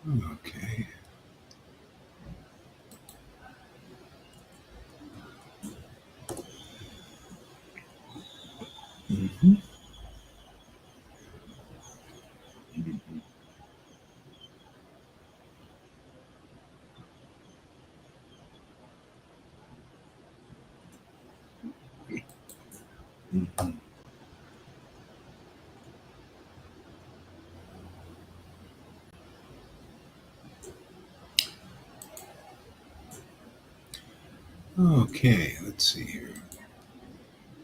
Okay. Mm-hmm. Mm-hmm. Mm-hmm. Okay, let's see here.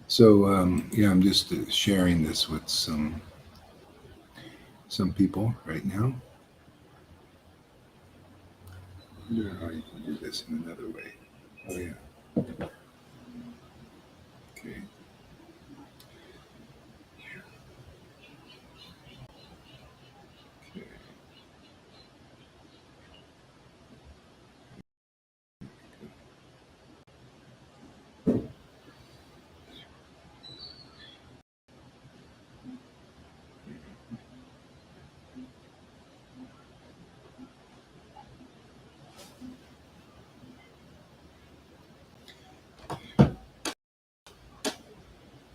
So, yeah, I'm just sharing this with some people right now. I wonder how you can do this in another way. Oh yeah. Okay. Okay.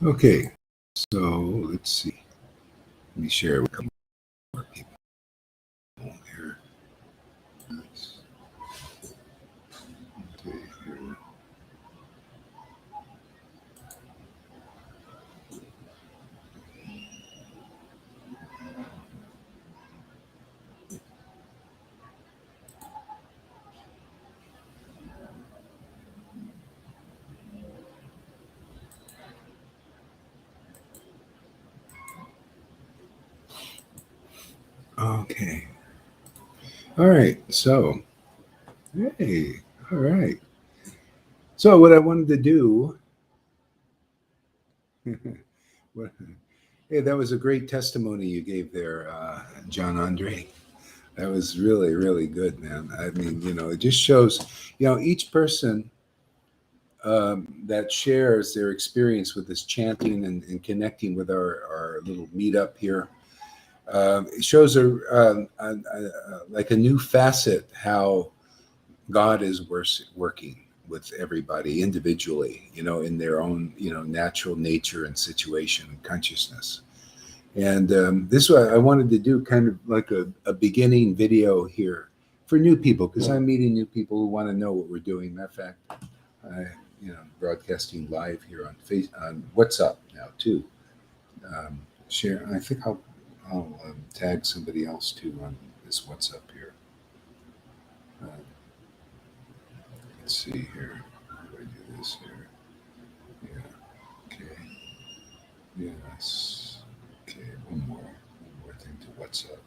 Okay. So let's see. Let me share with a couple more people here. Nice. Okay. Here. Okay. All right. So, hey. All right. So, what I wanted to do. what, hey, that was a great testimony you gave there, John Andre. That was really, really good, man. I mean, it just shows, each person that shares their experience with this chanting and connecting with our little meetup here. It shows like a new facet how God is working with everybody individually, in their own, natural nature and situation and consciousness. And this I wanted to do kind of like a beginning video here for new people because I'm meeting new people who want to know what we're doing. Matter of fact, I, broadcasting live here on WhatsApp now too. Share. I think I'll tag somebody else too on this WhatsApp here. Uh, let's see here. How do I do this here? Yeah. Okay. Yes. Okay. One more thing to WhatsApp.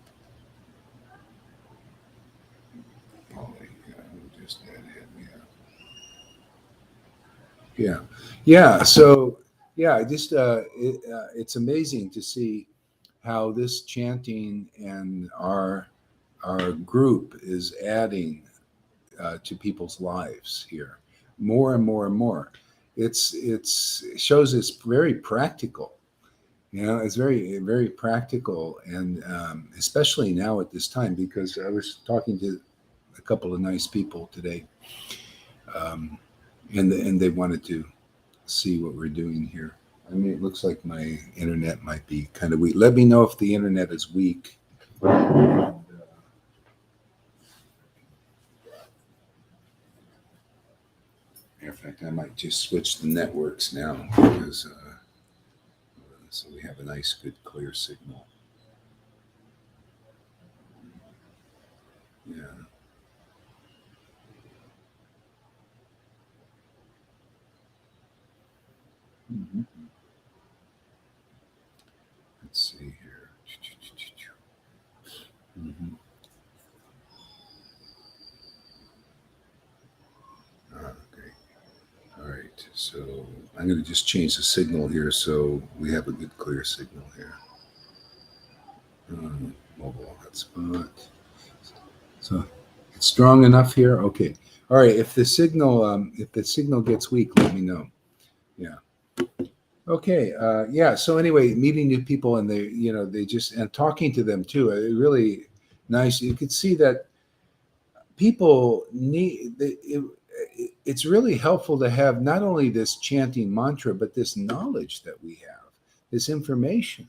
Polly. Yeah. Who just hit me up? Yeah. Yeah. So yeah, it's amazing to see how this chanting and our group is adding to people's lives here more and more and more. It shows it's very practical. It's very very practical, and especially now at this time because I was talking to a couple of nice people today, um, and they wanted to see what we're doing here. I mean, it looks like my internet might be kind of weak. Let me know if the internet is weak. Matter of fact, I might just switch the networks now because so we have a nice, good, clear signal. Yeah. Mhm. Let's see here. Mhm. Okay. All right. So I'm going to just change the signal here so we have a good, clear signal here. Mobile hotspot. So it's strong enough here. Okay. All right. If the signal gets weak, let me know. Yeah. Okay. Yeah. So anyway, meeting new people and they just and talking to them too. It really nice. You could see that people need it's really helpful to have not only this chanting mantra, but this knowledge that we have, this information.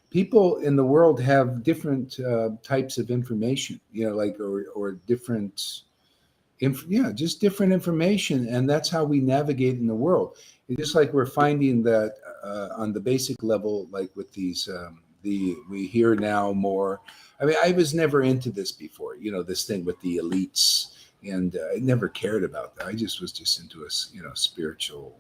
People in the world have different types of information, like or different, just different information, and that's how we navigate in the world. It's just like we're finding that on the basic level, like with these, we hear now more. I mean, I was never into this before, this thing with the elites, and I never cared about that. I just was into a, spiritual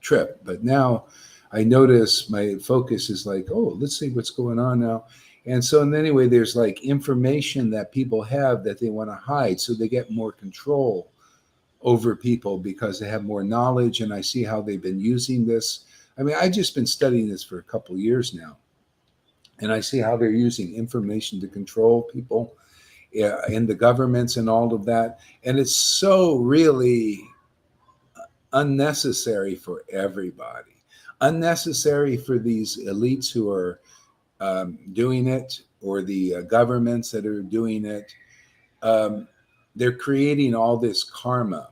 trip. But now I notice my focus is like, oh, let's see what's going on now. And so anyway, there's like information that people have that they want to hide. So they get more control over people because they have more knowledge. And I see how they've been using this. I mean, I've just been studying this for a couple of years now. And I see how they're using information to control people in the governments and all of that. And it's so really unnecessary for everybody. Unnecessary for these elites who are doing it, or the governments that are doing it. They're creating all this karma.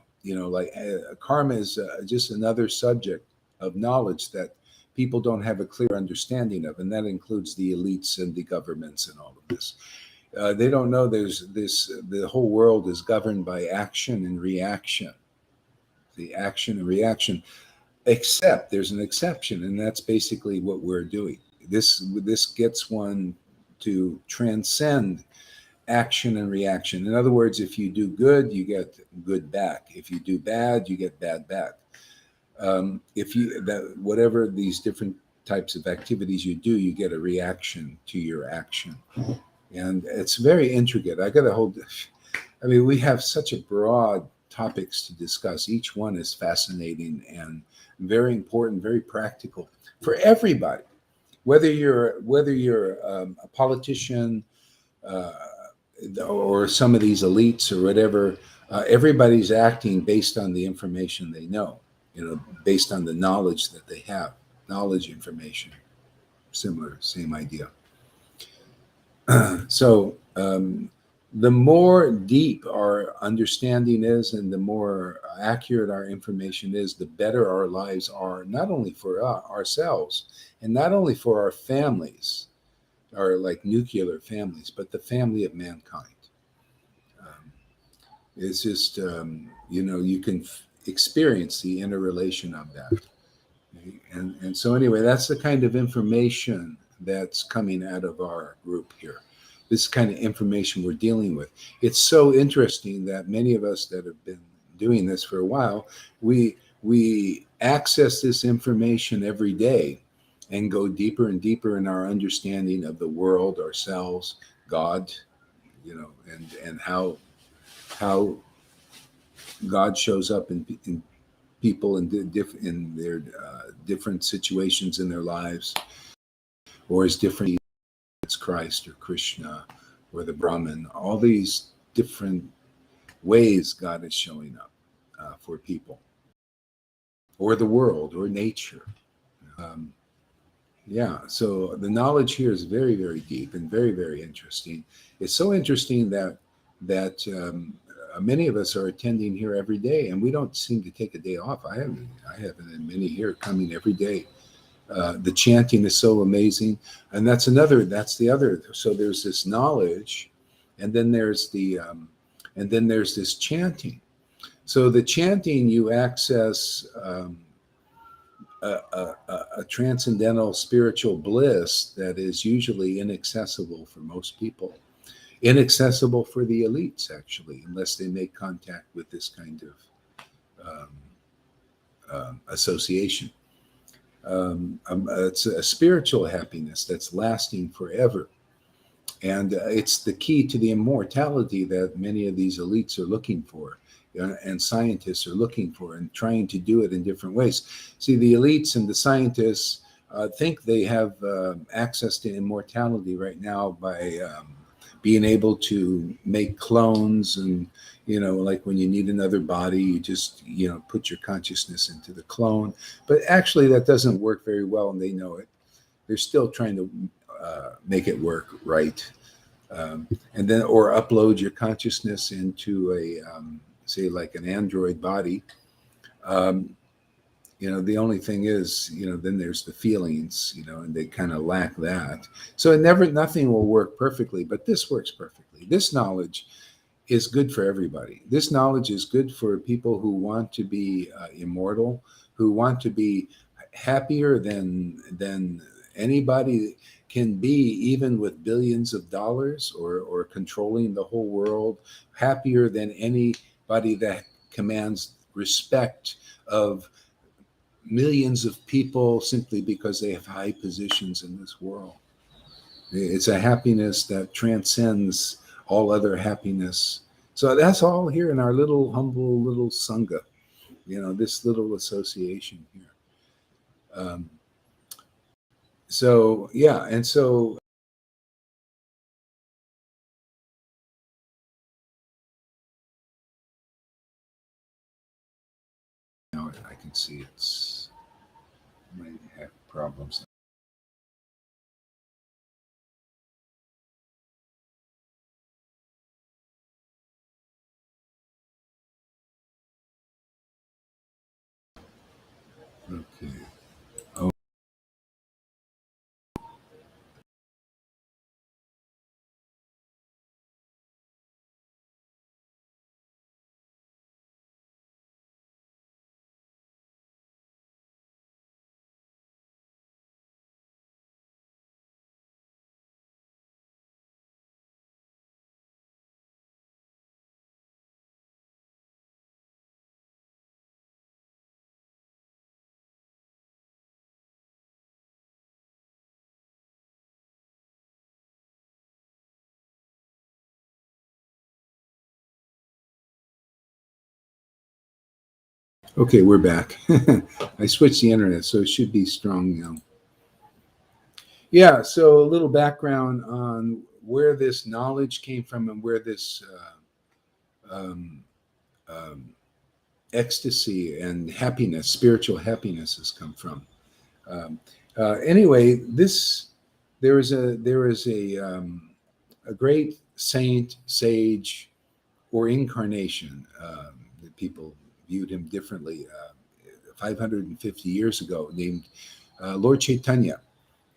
Karma is just another subject of knowledge that people don't have a clear understanding of, and that includes the elites and the governments and all of this. They don't know the whole world is governed by action and reaction. The action and reaction, except there's an exception, and that's basically what we're doing. This gets one to transcend action and reaction. In other words, if you do good, you get good back. If you do bad, you get bad back. Whatever these different types of activities you do, you get a reaction to your action. And it's very intricate. We have such a broad topics to discuss. Each one is fascinating and very important, very practical for everybody. Whether you're a politician or some of these elites or whatever, everybody's acting based on the information they know, based on the knowledge that they have. Knowledge, information, same idea. So the more deep our understanding is, and the more accurate our information is, the better our lives are, not only for ourselves and not only for our families, our like nuclear families, but the family of mankind. It's just, you can experience the interrelation of that. And so anyway, that's the kind of information that's coming out of our group here. This kind of information we're dealing with. It's so interesting that many of us that have been doing this for a while, we access this information every day and go deeper and deeper in our understanding of the world, ourselves, God, and how God shows up in people in their different situations in their lives, or as different as Christ or Krishna or the Brahman. All these different ways God is showing up for people, or the world, or nature. So the knowledge here is very, very deep and very, very interesting. It's so interesting that many of us are attending here every day, and we don't seem to take a day off. I haven't, and many here coming every day. The chanting is so amazing, and that's the other. So there's this knowledge, and then there's this chanting. So the chanting, you access a transcendental spiritual bliss that is usually inaccessible for most people. Inaccessible for the elites, actually, unless they make contact with this kind of association. It's a spiritual happiness that's lasting forever. And it's the key to the immortality that many of these elites are looking for, and scientists are looking for, and trying to do it in different ways. See, the elites and the scientists think they have access to immortality right now by being able to make clones, and like when you need another body, you just put your consciousness into the clone. But actually that doesn't work very well, and they know it. They're still trying to make it work right. And then, or upload your consciousness into a, say, like an android body. The only thing is, then there's the feelings, and they kind of lack that. So nothing will work perfectly, but this works perfectly. This knowledge is good for everybody. This knowledge is good for people who want to be immortal, who want to be happier than anybody can be, even with billions of dollars or controlling the whole world, happier than anybody that commands respect of millions of people simply because they have high positions in this world. It's a happiness that transcends all other happiness. So that's all here in our little humble little sangha, this little association here. So yeah, and so now I can see it's might have problems. Okay. Oh. Okay, we're back. I switched the internet, so it should be strong now. Yeah, so a little background on where this knowledge came from and where this um, um, ecstasy and happiness, spiritual happiness, has come from. Anyway, there is a great saint, sage, or incarnation. That people viewed him differently 550 years ago, named Lord Chaitanya.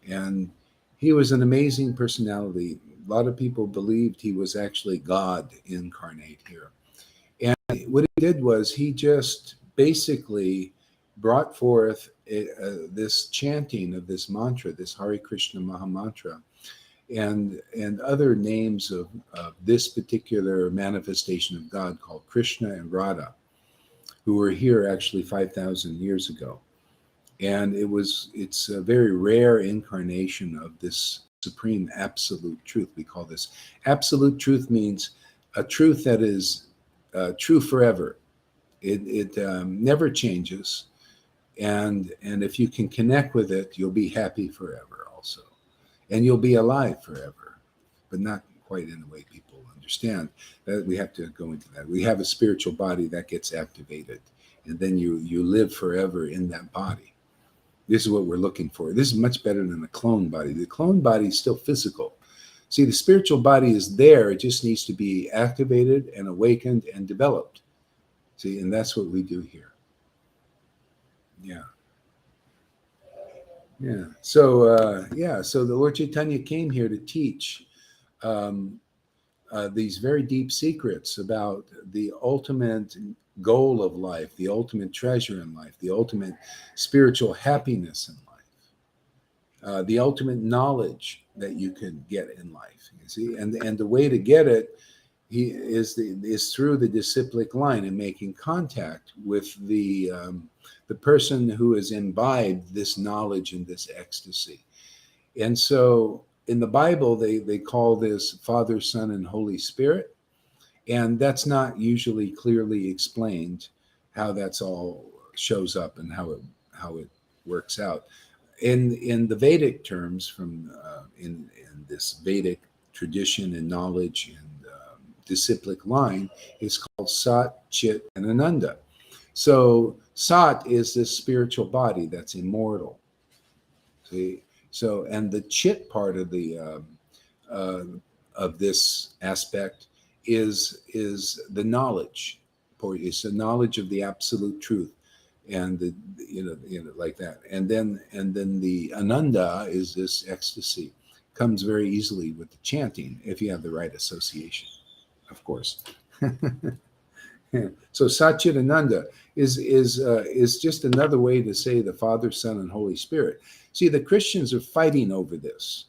And he was an amazing personality. A lot of people believed he was actually God incarnate here. And what he did was he just basically brought forth this chanting of this mantra, this Hare Krishna Maha Mantra, and other names of this particular manifestation of God called Krishna and Radha, who were here actually 5,000 years ago. And it's a very rare incarnation of this supreme absolute truth. We call this absolute truth, means a truth that is true forever. It never changes, and if you can connect with it, you'll be happy forever also, and you'll be alive forever, but not quite in the way people understand. That we have to go into that. We have a spiritual body that gets activated, and then you live forever in that body. This is what we're looking for. This is much better than the clone body. The clone body is still physical. See, the spiritual body is there. It just needs to be activated and awakened and developed. See, and that's what we do here. Yeah. Yeah. So the Lord Chaitanya came here to teach um, these very deep secrets about the ultimate goal of life, the ultimate treasure in life, the ultimate spiritual happiness in life, the ultimate knowledge that you can get in life. You see, and the way to get it is through the disciplic line and making contact with the person who has imbibed this knowledge and this ecstasy. And so in the Bible, they call this Father, Son, and Holy Spirit. And that's not usually clearly explained how that's all shows up and how it works out. In the Vedic terms, from in this Vedic tradition and knowledge and disciplic line, is called Sat, Chit, and Ananda. So Sat is this spiritual body that's immortal. See, so and the Chit part of the of this aspect is the knowledge. It's the knowledge of the absolute truth, and the like that. And then the ananda is this ecstasy. Comes very easily with the chanting if you have the right association, of course. Yeah. So Satchitananda is just another way to say the Father, Son, and Holy Spirit. See, the Christians are fighting over this.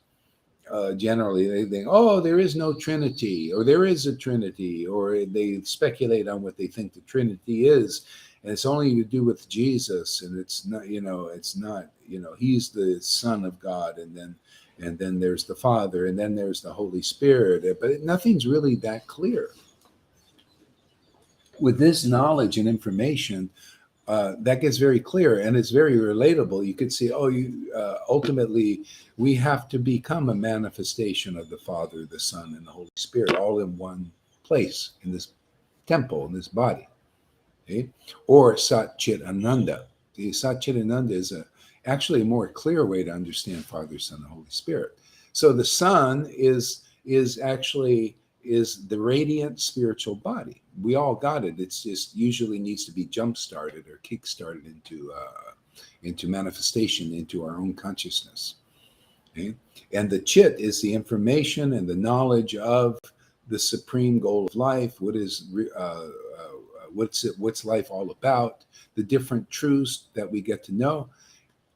Generally, they think, oh, there is no Trinity, or there is a Trinity, or they speculate on what they think the Trinity is, and it's only to do with Jesus, and it's not, it's not, he's the Son of God, and then there's the Father, and then there's the Holy Spirit, but nothing's really that clear. With this knowledge and information, that gets very clear, and it's very relatable. You could see, ultimately, we have to become a manifestation of the Father, the Son, and the Holy Spirit, all in one place, in this temple, in this body. Okay? Or Satchitananda. The Satchitananda is actually a more clear way to understand Father, Son, and Holy Spirit. So the Son is the radiant spiritual body. We all got it. It's just usually needs to be jump-started or kick-started into manifestation, into our own consciousness. Okay? And the chit is the information and the knowledge of the supreme goal of life. What's life all about? The different truths that we get to know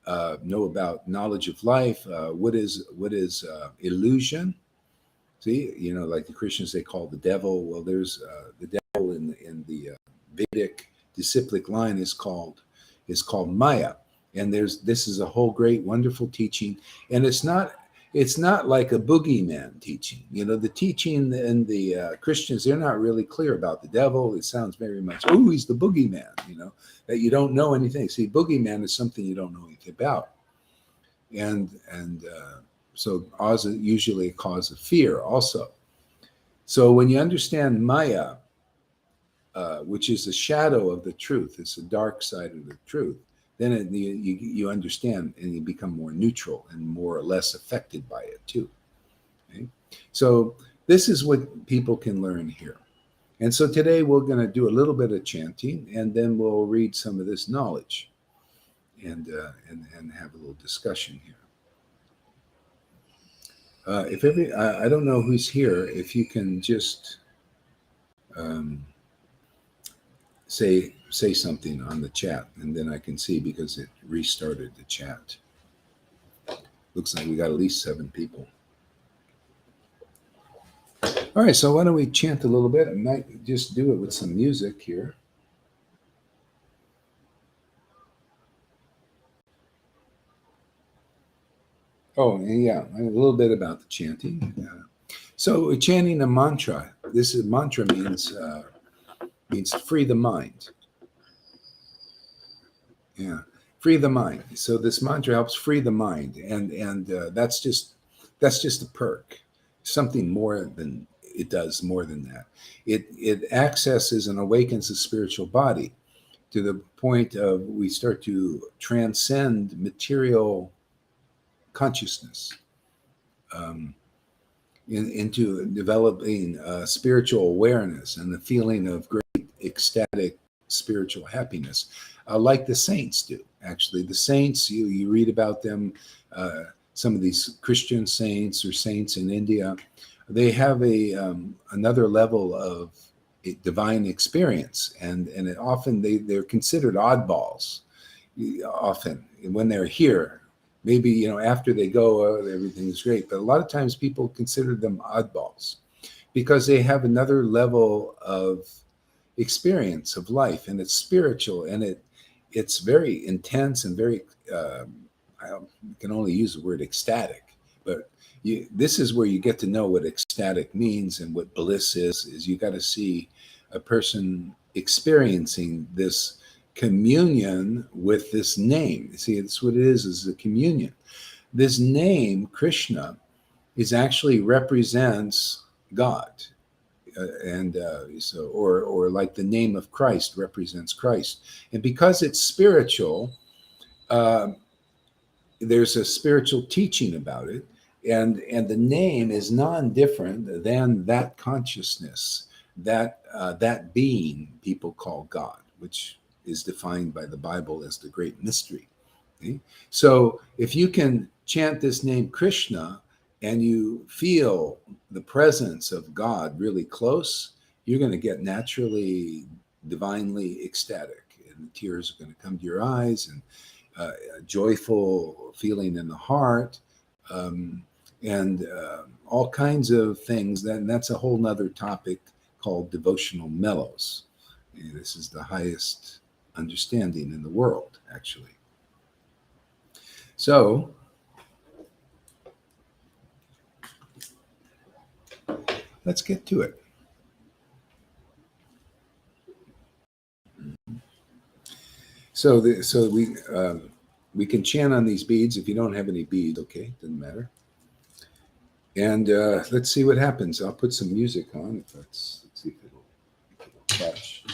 about knowledge of life. What is illusion? See, like the Christians, they call the devil. Well, there's the devil in the Vedic disciplic line is called Maya, and this is a whole great, wonderful teaching, and it's not like a boogeyman teaching. The teaching and the Christians, they're not really clear about the devil. It sounds very much, he's the boogeyman. That you don't know anything. See, boogeyman is something you don't know anything about, and so Oz is usually a cause of fear also. So when you understand Maya, which is the shadow of the truth, it's the dark side of the truth, then you understand and you become more neutral and more or less affected by it too. Okay? So this is what people can learn here. And so today we're going to do a little bit of chanting, and then we'll read some of this knowledge and have a little discussion here. I don't know who's here. If you can just say something on the chat, and then I can see, because it restarted the chat. Looks like we got at least 7 people. All right, so why don't we chant a little bit? I might just do it with some music here. Oh, yeah, a little bit about the chanting. So we're chanting a mantra. Mantra means free the mind. Yeah, free the mind. So this mantra helps free the mind, and that's just a perk. Something more than it does more than that. It accesses and awakens the spiritual body to the point of we start to transcend material consciousness into developing spiritual awareness and the feeling of great ecstatic spiritual happiness, like the saints do. Actually, the saints, you read about them, some of these Christian saints or saints in India, they have another level of divine experience, and often they're considered oddballs. Often when they're here, maybe after they go, everything's great, but a lot of times people consider them oddballs because they have another level of experience of life, and it's spiritual, and it's very intense and very I can only use the word ecstatic, but this is where you get to know what ecstatic means and what bliss is you got to see a person experiencing this communion with this name. See, that's what it is a communion. This name, Krishna, is actually represents God. Or like the name of Christ represents Christ. And because it's spiritual, there's a spiritual teaching about it. And the name is non-different than that consciousness, that being people call God, which is defined by the Bible as the great mystery. Okay? So if you can chant this name Krishna and you feel the presence of God really close, you're going to get naturally divinely ecstatic, and the tears are going to come to your eyes, and a joyful feeling in the heart, and all kinds of things. That's a whole nother topic called devotional mellows. And this is the highest understanding in the world, actually. So let's get to it. So we can chant on these beads. If you don't have any beads, okay, doesn't matter. And let's see what happens. I'll put some music on. Let's see if it'll catch.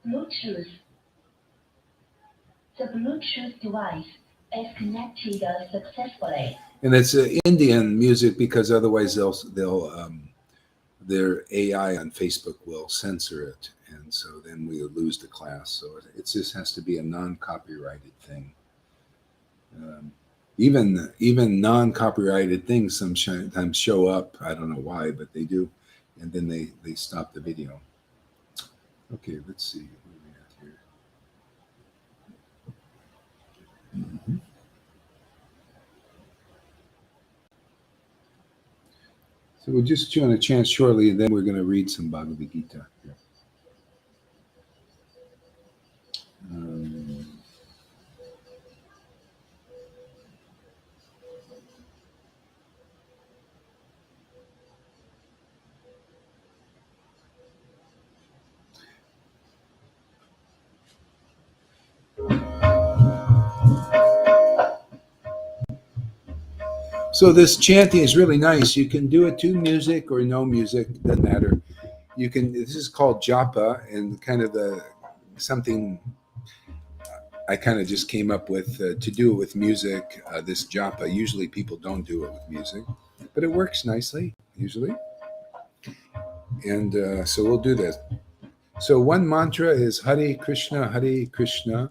Bluetooth. The Bluetooth device is connected successfully. And it's Indian music because otherwise their AI on Facebook will censor it, and so then we lose the class. So it just has to be a non-copyrighted thing. Even non-copyrighted things sometimes show up. I don't know why, but they do, and then they stop the video. Okay, let's see what we got here. Mm-hmm. So we're just going to chant shortly, and then we're going to read some Bhagavad-Gita. So this chanting is really nice. You can do it to music or no music, doesn't matter. You can. This is called japa, and kind of something I kind of just came up with to do it with music. This japa. Usually people don't do it with music, but it works nicely usually. And so we'll do this. So one mantra is Hare Krishna, Hare Krishna.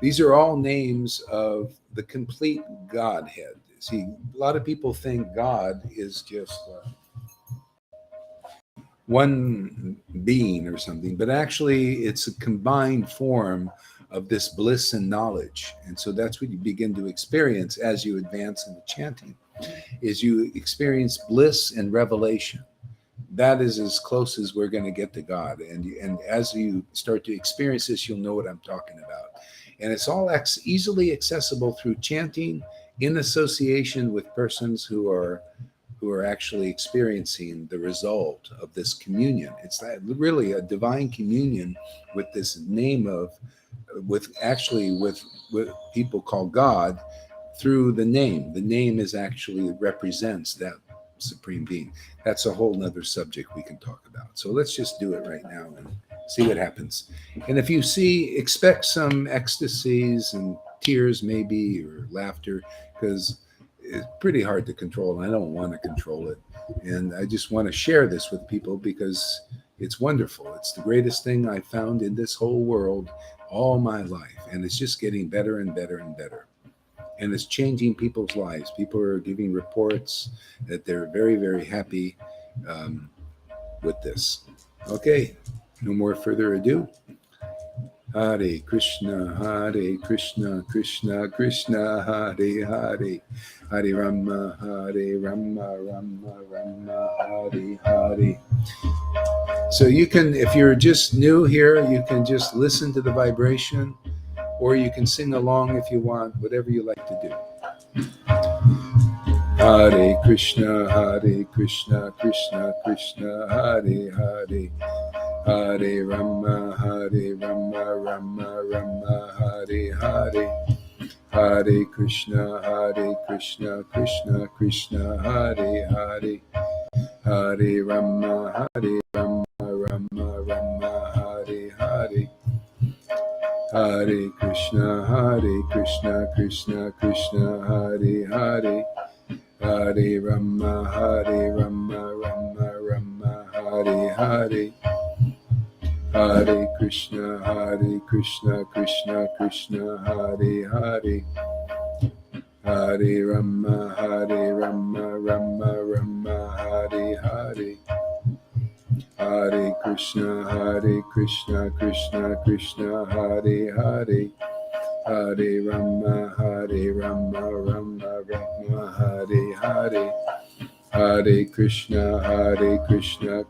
These are all names of the complete Godhead. See, a lot of people think God is just one being or something, but actually it's a combined form of this bliss and knowledge. And so that's what you begin to experience as you advance in the chanting, is you experience bliss and revelation. That is as close as we're going to get to God. And as you start to experience this, you'll know what I'm talking about. And it's all easily accessible through chanting in association with persons who are actually experiencing the result of this communion. It's really a divine communion with this name with people called God through the name. The name actually represents that supreme being. That's a whole nother subject we can talk about. So let's just do it right now and see what happens. And if you expect some ecstasies and tears maybe, or laughter, because it's pretty hard to control, and I don't want to control it. And I just want to share this with people because it's wonderful. It's the greatest thing I found in this whole world all my life. And it's just getting better and better and better. And it's changing people's lives. People are giving reports that they're very, very happy with this. Okay, no more further ado. Hare Krishna, Krishna Krishna, Hare Hare, Hare Rama, Rama Rama, Hare Hare. So you can, if you're just new here, you can just listen to the vibration, or you can sing along if you want, whatever you like to do. Hare Krishna, Krishna Krishna, Hare Hare. Hare Rama, Rama Rama, Hare Hare. Hare Krishna, Krishna Krishna, Hare Hare. Hare Rama, Rama Rama, Hare Hare. Hare Krishna, Krishna Krishna, Hare Hare, Hare Rama, Rama Rama, Hare Hare. Hare Krishna, Krishna Krishna, Hare Hare, Hare Rama, Rama Rama, Hare Hare. Hare Krishna, Krishna Krishna, Hare Hare, Hare Rama, Rama Rama, Hare Hare. Hare Krishna, Krishna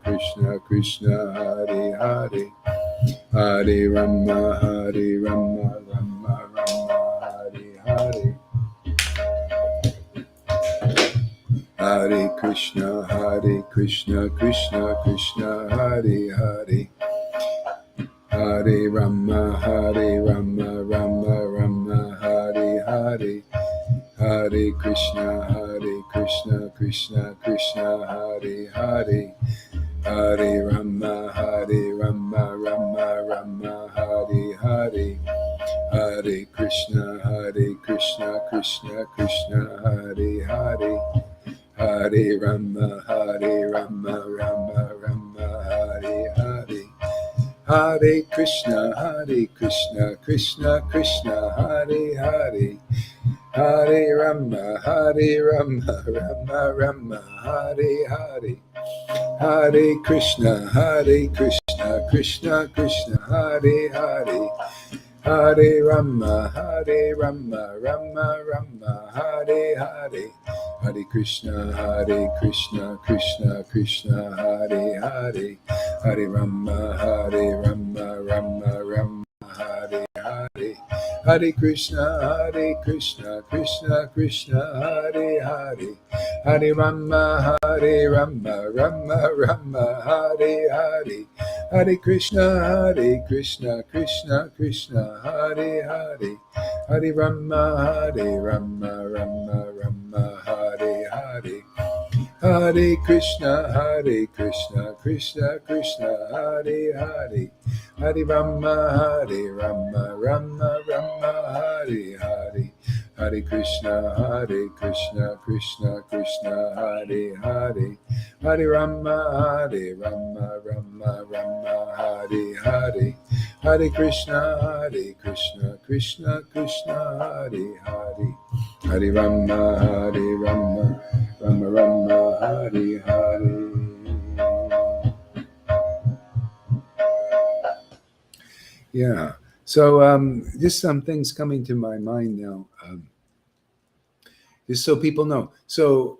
Krishna, Hare Hare, Hare Rama, Rama Rama, Hare Hare. Hare Krishna, Krishna Krishna, Hare Hare, Hare Rama, Rama Rama, Hare Hare. Hare Krishna, Krishna Krishna, Hare Hare, Hare Rama, Rama Rama, Hare Hare. Hare Krishna, Krishna Krishna, Hare Hare, Hare Rama, Rama Rama, Hare Hare. Hare Krishna, Krishna Krishna, Hare Hare, Hare Rama, Rama Rama, Hare Hare. Hare Krishna, Krishna Krishna, Hare Hare, Hare Rama, Rama Rama, Hare Hare. Hare Krishna, Krishna Krishna, Hare Hare, Hare Rama, Rama Rama, Hare Hare. Hare Krishna, Krishna Krishna, Hare Hare, Hare Rama, Rama Rama, Hare Hare. Hare Krishna, Krishna Krishna, Hare Hare, Hare Rama, Rama Rama, Hare Hare. Hare Krishna, Krishna Krishna, Hare Hare, Hare Rama, Rama Rama, Hare Hare. Hare Krishna, Krishna Krishna, Hare Hare, Hare Rama, Rama Rama, Hare Hare. Hare Krishna, Krishna Krishna, Hare Hare, Hare Rama, Rama Rama, Hare Hare. Yeah. So just some things coming to my mind now. Just so people know. So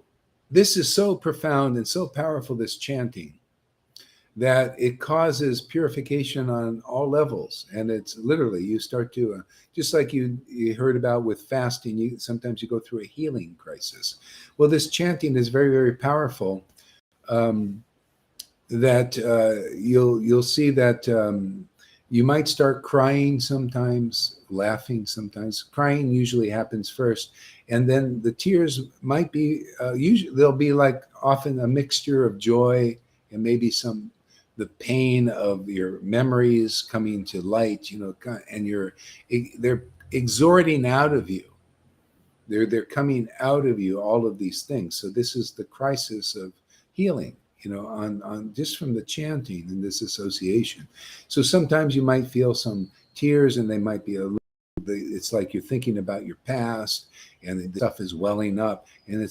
this is so profound and so powerful, this chanting, that it causes purification on all levels. And it's literally, you start to, just like you heard about with fasting, sometimes you go through a healing crisis. Well, this chanting is very, very powerful. That you'll see that you might start crying sometimes, laughing sometimes. Crying usually happens first, and then the tears might be usually, they'll be like often a mixture of joy and maybe the pain of your memories coming to light, and they're exhorting out of you. They're coming out of you, all of these things. So this is the crisis of healing, on just from the chanting and this association. So sometimes you might feel some tears, and they might be it's like you're thinking about your past, and the stuff is welling up,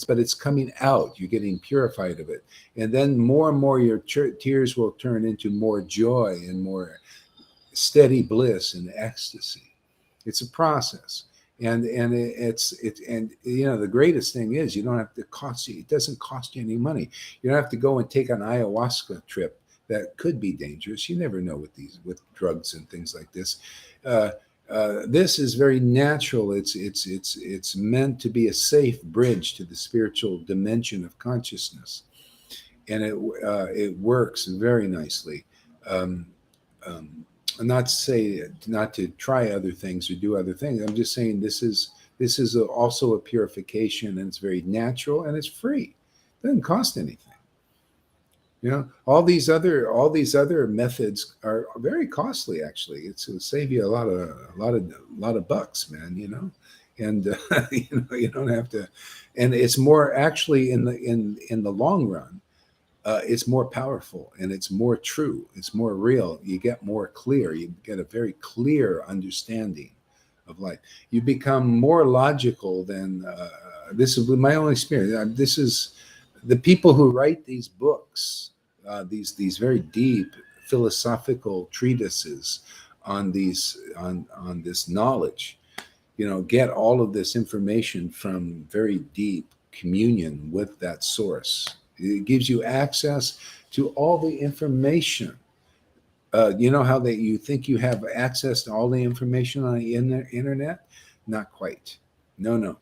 but it's coming out. You're getting purified of it, and then more and more your tears will turn into more joy and more steady bliss and ecstasy. It's a process. And the greatest thing is, you don't have to it doesn't cost you any money. You don't have to go and take an ayahuasca trip that could be dangerous. You never know with drugs and things like this. This is very natural. It's meant to be a safe bridge to the spiritual dimension of consciousness, and it works very nicely. Not to say not to try other things or do other things. I'm just saying this is also a purification, and it's very natural, and it's free. It doesn't cost anything. All these other methods are very costly. Actually, it'll save you a lot of bucks, man. And you don't have to. And it's more actually in the long run. It's more powerful and it's more true. It's more real. You get more clear. You get a very clear understanding of life. You become more logical than this is my own experience. This is the people who write these books, these very deep philosophical treatises on this knowledge. Get all of this information from very deep communion with that source. It gives you access to all the information. You know how you think you have access to all the information on the internet? Not quite. No.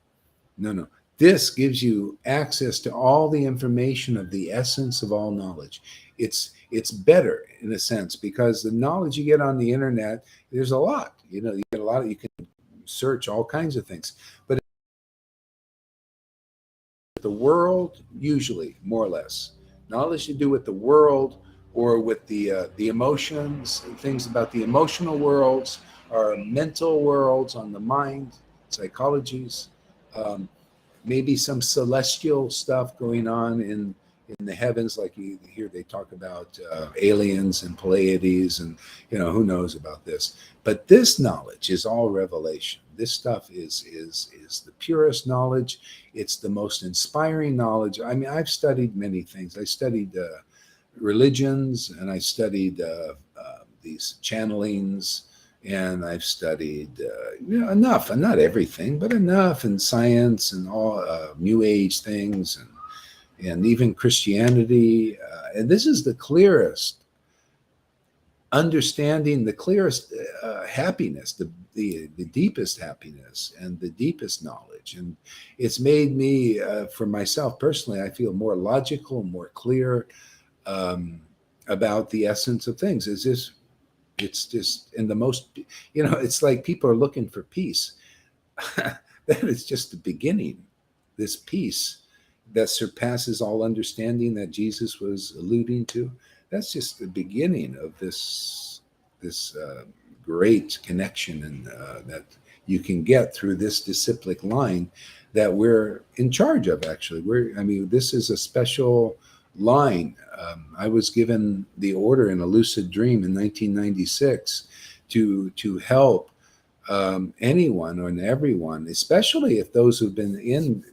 This gives you access to all the information of the essence of all knowledge. It's better in a sense because the knowledge you get on the internet, there's a lot. You get a lot. You can search all kinds of things, but the world, usually more or less knowledge to do with the world or with the emotions, things about the emotional worlds, or mental worlds on the mind, psychologies, maybe some celestial stuff going on in the heavens, like you hear they talk about aliens and Pleiades, and who knows about this. But this knowledge is all revelation. This stuff is the purest knowledge. It's the most inspiring knowledge. I mean, I've studied many things. I studied religions, and I studied these channelings, and I've studied enough, and not everything, but enough, and science and all New Age things, and even Christianity. And this is the clearest understanding, the clearest happiness, the deepest happiness and the deepest knowledge. And it's made me, for myself personally, I feel more logical, more clear about the essence of things. It's just in the most, it's like people are looking for peace. That is just the beginning, this peace that surpasses all understanding that Jesus was alluding to. That's just the beginning of this great connection, and that you can get through this disciplic line that we're in charge of. Actually, this is a special line. I was given the order in a lucid dream in 1996 to help anyone and everyone, especially if those who've been in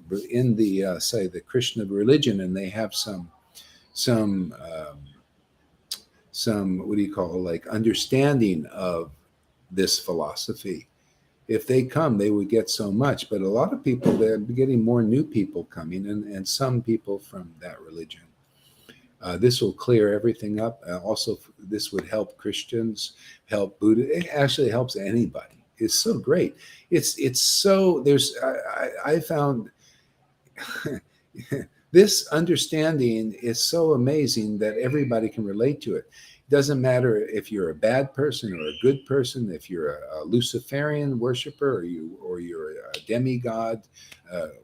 the say the Krishna religion, and they have some what do you call, like, understanding of this philosophy. If they come, they would get so much. But a lot of people, they're getting more new people coming, and some people from that religion. This will clear everything up. Also, this would help Christians, help Buddha. It actually helps anybody. It's so great. It's so, I found this understanding is so amazing that everybody can relate to it. It doesn't matter if you're a bad person or a good person, if you're a Luciferian worshiper, or you're a demigod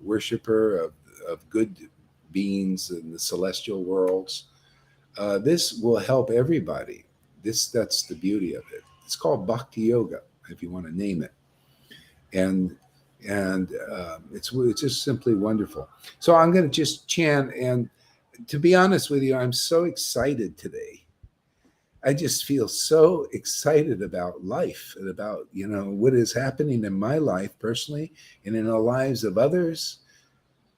worshiper of good beings in the celestial worlds. This will help everybody. That's the beauty of it. It's called Bhakti Yoga, if you want to name it, and it's just simply wonderful. So I'm going to just chant, and to be honest with you, I'm so excited today. I just feel so excited about life and about what is happening in my life personally and in the lives of others,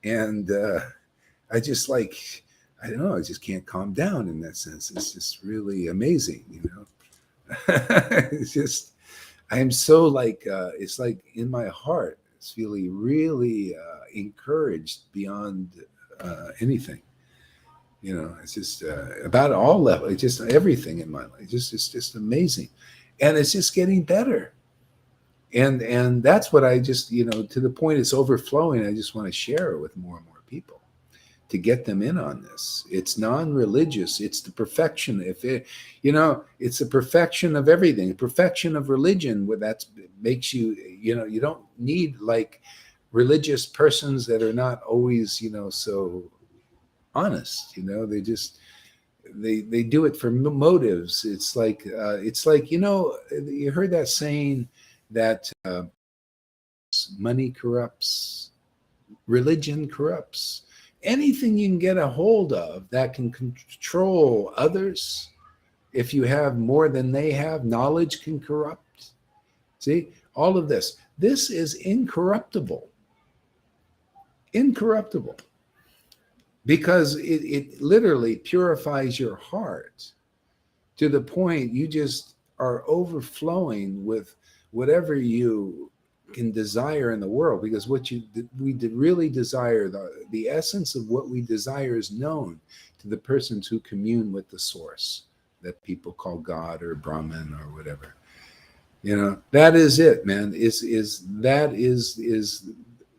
and I just I don't know, I just can't calm down in that sense. It's just really amazing, It's just, I am so it's like in my heart, it's feeling really encouraged beyond anything. It's just about all levels, it's just everything in my life. It's just amazing. And it's just getting better. And that's what I just, to the point it's overflowing. I just want to share it with more and more people to get them in on this. It's non-religious. It's the perfection. It's the perfection of everything, the perfection of religion, where that makes you, you don't need religious persons that are not always, so honest. They just, they do it for motives. It's like you heard that saying that money corrupts, religion corrupts. Anything you can get a hold of that can control others, if you have more than they have, knowledge can corrupt. See, all of this is incorruptible. Incorruptible. Because it literally purifies your heart to the point you just are overflowing with whatever you can desire in the world. Because what we really desire, the essence of what we desire is known to the persons who commune with the source that people call God or Brahman or whatever. That is it, man. That is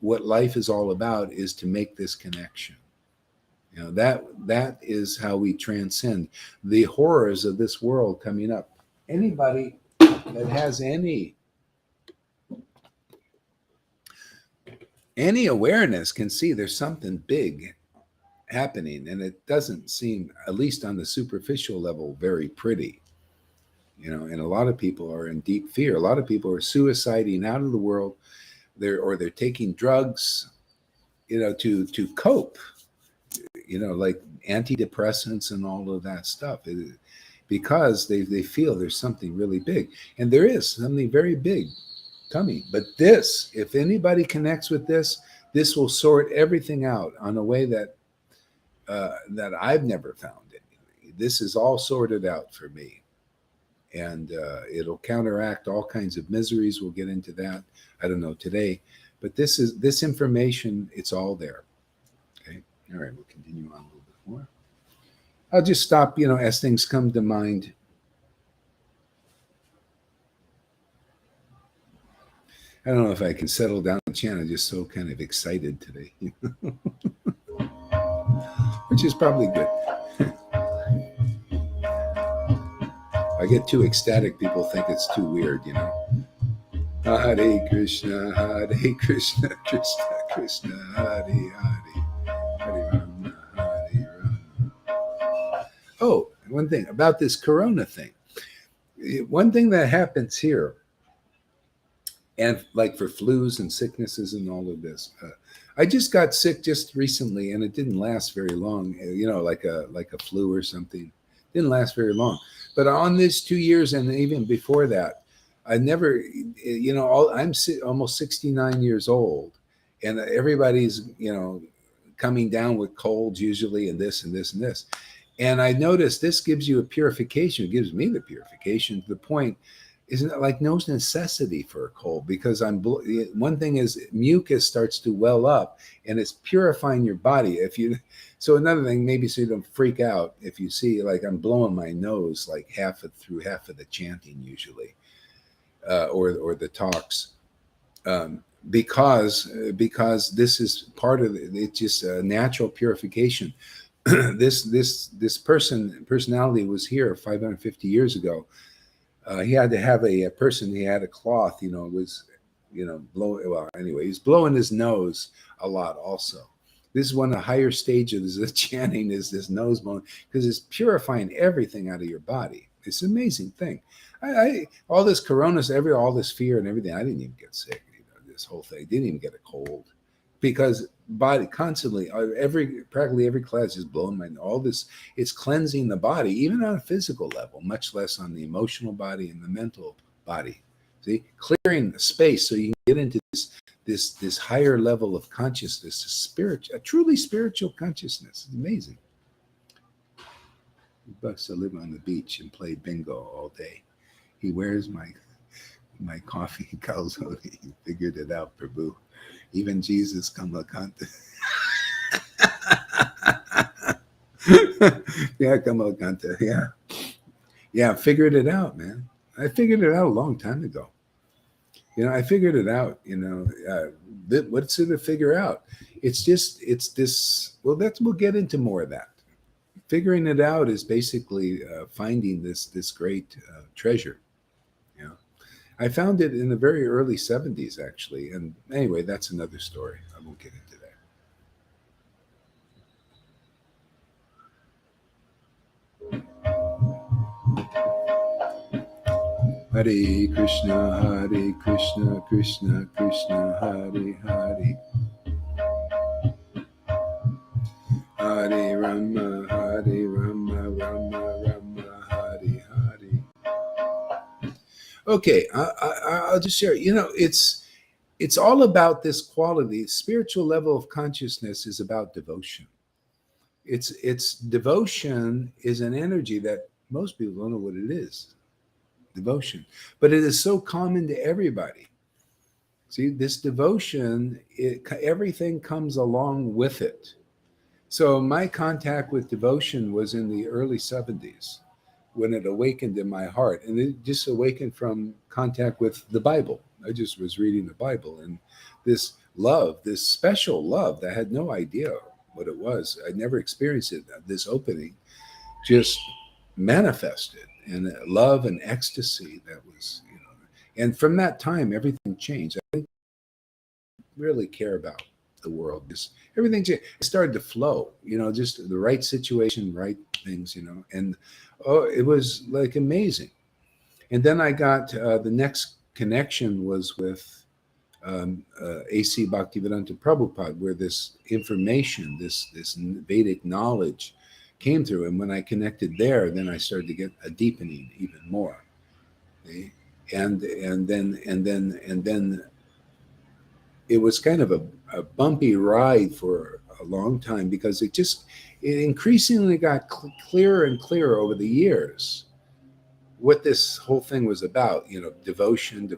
what life is all about, is to make this connection. That is how we transcend the horrors of this world coming up. Anybody that has any awareness can see there's something big happening, and it doesn't seem, at least on the superficial level, very pretty. And a lot of people are in deep fear. A lot of people are suiciding out of the world. They're taking drugs, to cope. Like antidepressants and all of that stuff, because they feel there's something really big, and there is something very big coming. But if anybody connects with this will sort everything out on a way that I've never found it. This is all sorted out for me, and it'll counteract all kinds of miseries. We'll get into that, I don't know, today, but this information, it's all there. All right, we'll continue on a little bit more. I'll just stop, as things come to mind. I don't know if I can settle down and chant. I'm just so kind of excited today, which is probably good. I get too ecstatic, people think it's too weird, Hare Krishna, Krishna Krishna, Hare Hare. Oh, one thing about this corona thing. One thing that happens here, and like for flus and sicknesses and all of this, I just got sick just recently, and it didn't last very long. Like a flu or something, didn't last very long. But on this 2 years, and even before that, I never, I'm almost 69 years old, and everybody's, coming down with colds usually, and this and this and this. And I noticed this gives you a purification. It gives me the purification to the point, isn't it, like no necessity for a cold, because one thing is mucus starts to well up, and it's purifying your body. So another thing, maybe so you don't freak out, if you see, like, I'm blowing my nose like through half of the chanting usually, or the talks. Because this is part of it. It's just a natural purification. This personality was here 550 years ago. He had to have he had a cloth, was, blowing. Well, anyway, he's blowing his nose a lot also. This is one of the higher stages of chanting, is this nose blowing, because it's purifying everything out of your body. It's an amazing thing. All this corona, all this fear and everything, I didn't even get sick. This whole thing, didn't even get a cold, because body constantly, practically every class is blowing all this. It's cleansing the body, even on a physical level, much less on the emotional body and the mental body. See, clearing the space so you can get into this higher level of consciousness, a truly spiritual consciousness. It's amazing. He bucks to live on the beach and play bingo all day. He wears my coffee calzone. He figured it out, Prabhu. Even Jesus Kamalakanta. Yeah, Kamalakanta. Yeah, figured it out, man. I figured it out a long time ago. I figured it out. What's it to figure out? It's this. Well, we'll get into more of that. Figuring it out is basically finding this great treasure. I found it in the very early 70s, actually. And anyway, that's another story. I won't get into that. Hare Krishna, Krishna Krishna, Hare Hare. Hare Rama, Rama Rama, Hare Hare. Okay, I'll just share. It's all about this quality. Spiritual level of consciousness is about devotion. It's devotion is an energy that most people don't know what it is. Devotion, but it is so common to everybody. See, this devotion, everything comes along with it. So my contact with devotion was in the early 70s when it awakened in my heart. And it just awakened from contact with the Bible. I just was reading the Bible, and this love, this special love that I had no idea what it was. I never experienced it. This opening just manifested, and love and ecstasy that was, and from that time, everything changed. I didn't really care about the world. Just everything changed. It started to flow, just the right situation, right things, and it was like amazing. And then I got the next connection was with A.C. Bhaktivedanta Prabhupada, where this information, this Vedic knowledge came through. And when I connected there, then I started to get a deepening even more. Okay? And then it was kind of a bumpy ride for a long time, because it increasingly got clearer and clearer over the years what this whole thing was about. Devotion to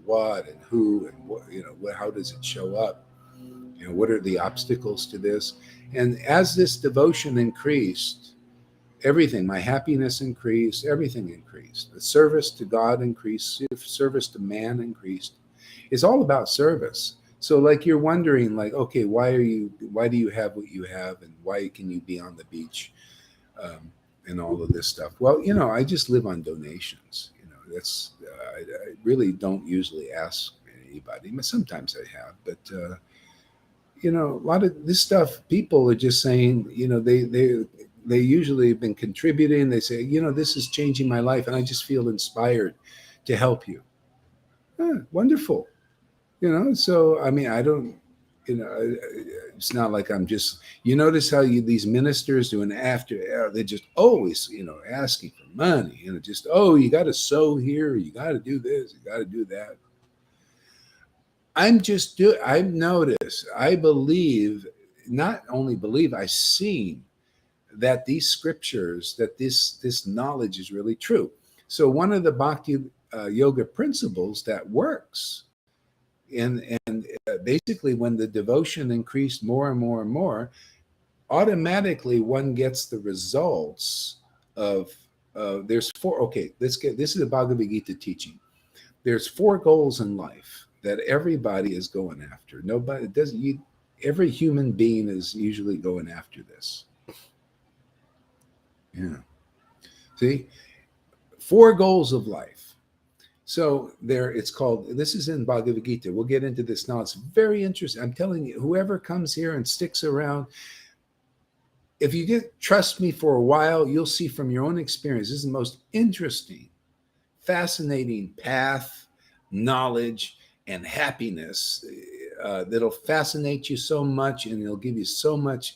what and who and what, how does it show up? What are the obstacles to this? And as this devotion increased, everything, my happiness increased, everything increased. The service to God increased, service to man increased. It's all about service. So like you're wondering, like, okay, why do you have what you have, and why can you be on the beach and all of this stuff? Well, I just live on donations. That's I really don't usually ask anybody, but sometimes I have. But a lot of this stuff, people are just saying, they usually have been contributing. They say, this is changing my life, and I just feel inspired to help you. Wonderful. So I mean, I don't, it's not like I'm just, you notice how these ministers doing after, they're just always, asking for money, just, you got to sow here, you got to do this, you got to do that. I've noticed, I believe, not only believe, I've seen that these scriptures, that this knowledge is really true. So one of the Bhakti yoga principles that works, and basically when the devotion increased more and more and more, automatically one gets the results of there's four. Okay, this is a Bhagavad-Gita teaching. There's 4 goals in life that everybody is going after. Nobody doesn't. Every human being is usually going after this. Yeah. See, 4 goals of life. So it's called, this is in Bhagavad Gita. We'll get into this now. It's very interesting. I'm telling you, whoever comes here and sticks around, if you trust me for a while, you'll see from your own experience, this is the most interesting, fascinating path, knowledge, and happiness that'll fascinate you so much, and it'll give you so much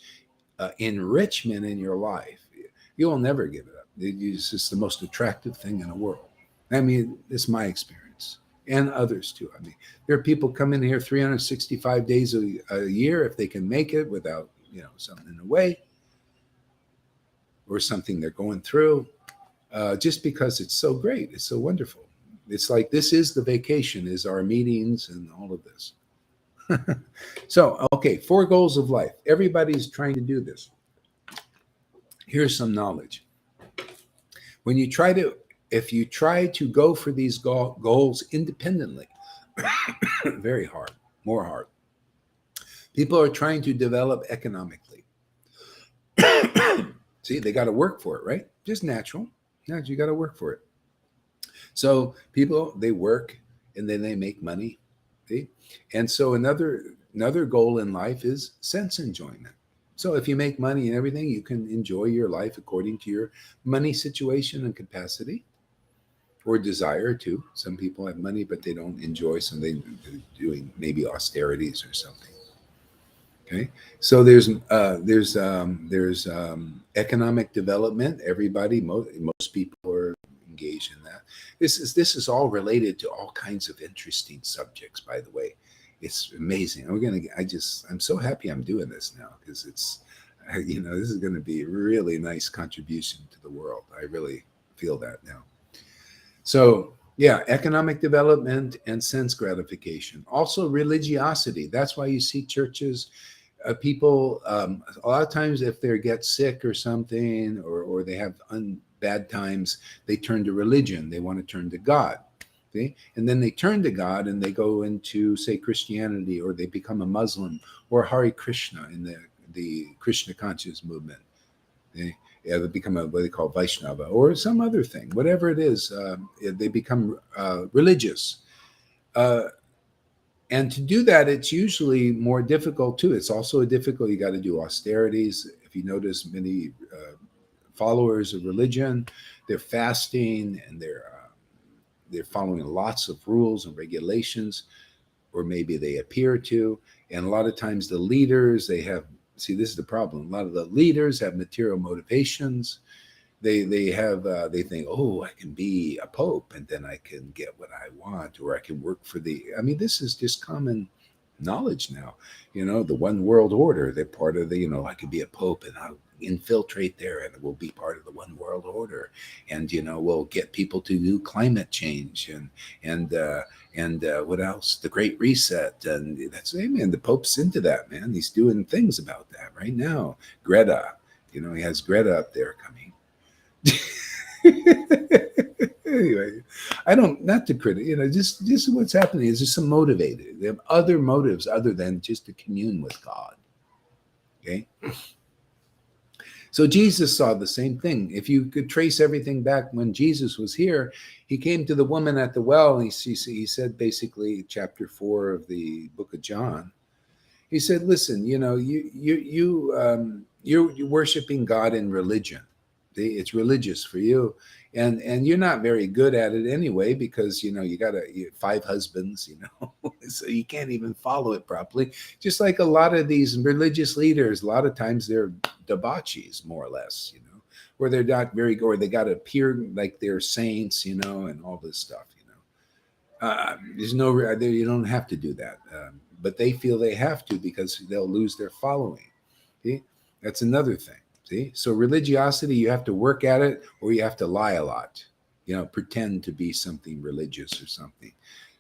enrichment in your life. You'll never give it up. It's just the most attractive thing in the world. I mean, it's my experience, and others too. I mean, there are people coming here 365 days a year if they can make it without, something in the way or something they're going through, just because it's so great. It's so wonderful. It's like, this is the vacation, is our meetings and all of this. So, okay, 4 goals of life. Everybody's trying to do this. Here's some knowledge. If you try to go for these goals independently, very hard, more hard. People are trying to develop economically. See, they got to work for it, right? Just natural. Yeah, you got to work for it. So people, they work and then they make money. See? And so another goal in life is sense enjoyment. So if you make money and everything, you can enjoy your life according to your money situation and capacity. or desire to. Some people have money, but they don't enjoy, so they're doing maybe austerities or something. Okay, so there's economic development. Everybody, most people are engaged in that. This is all related to all kinds of interesting subjects. By the way, it's amazing. I'm so happy I'm doing this now, because it's, this is going to be a really nice contribution to the world. I really feel that now. So yeah, economic development and sense gratification. Also religiosity. That's why you see churches, people, a lot of times if they get sick or something, or they have bad times, they turn to religion. They want to turn to God. Okay? And then they turn to God and they go into, say, Christianity, or they become a Muslim, or Hare Krishna in the Krishna conscious movement. Okay? Yeah, they become what they call Vaishnava, or some other thing, whatever it is. They become religious. And to do that, it's usually more difficult too. It's also difficult. You got to do austerities. If you notice, many followers of religion, they're fasting, and they're following lots of rules and regulations, or maybe they appear to. And a lot of times the leaders, this is the problem. A lot of the leaders have material motivations. They think, oh, I can be a pope and then I can get what I want, or I can work for this is just common knowledge now. The one world order, they're part of I could be a pope and I'll infiltrate there and we'll be part of the one world order. And, we'll get people to do climate change and what else? The Great Reset. And that's, man, the Pope's into that, man. He's doing things about that right now. Greta, he has Greta up there coming. Anyway, not to critic, just what's happening is just some motivated. They have other motives other than just to commune with God. Okay. So Jesus saw the same thing. If you could trace everything back when Jesus was here, he came to the woman at the well, and he said, basically, chapter 4 of the book of John, he said, listen, you're worshiping God in religion. It's religious for you, and you're not very good at it anyway, because you got 5 husbands, so you can't even follow it properly. Just like a lot of these religious leaders, a lot of times they're debauchees, more or less, where they're not very good, or they got to appear like they're saints, and all this stuff. There's you don't have to do that, but they feel they have to, because they'll lose their following. See, that's another thing. See, so religiosity, you have to work at it, or you have to lie a lot, pretend to be something religious or something.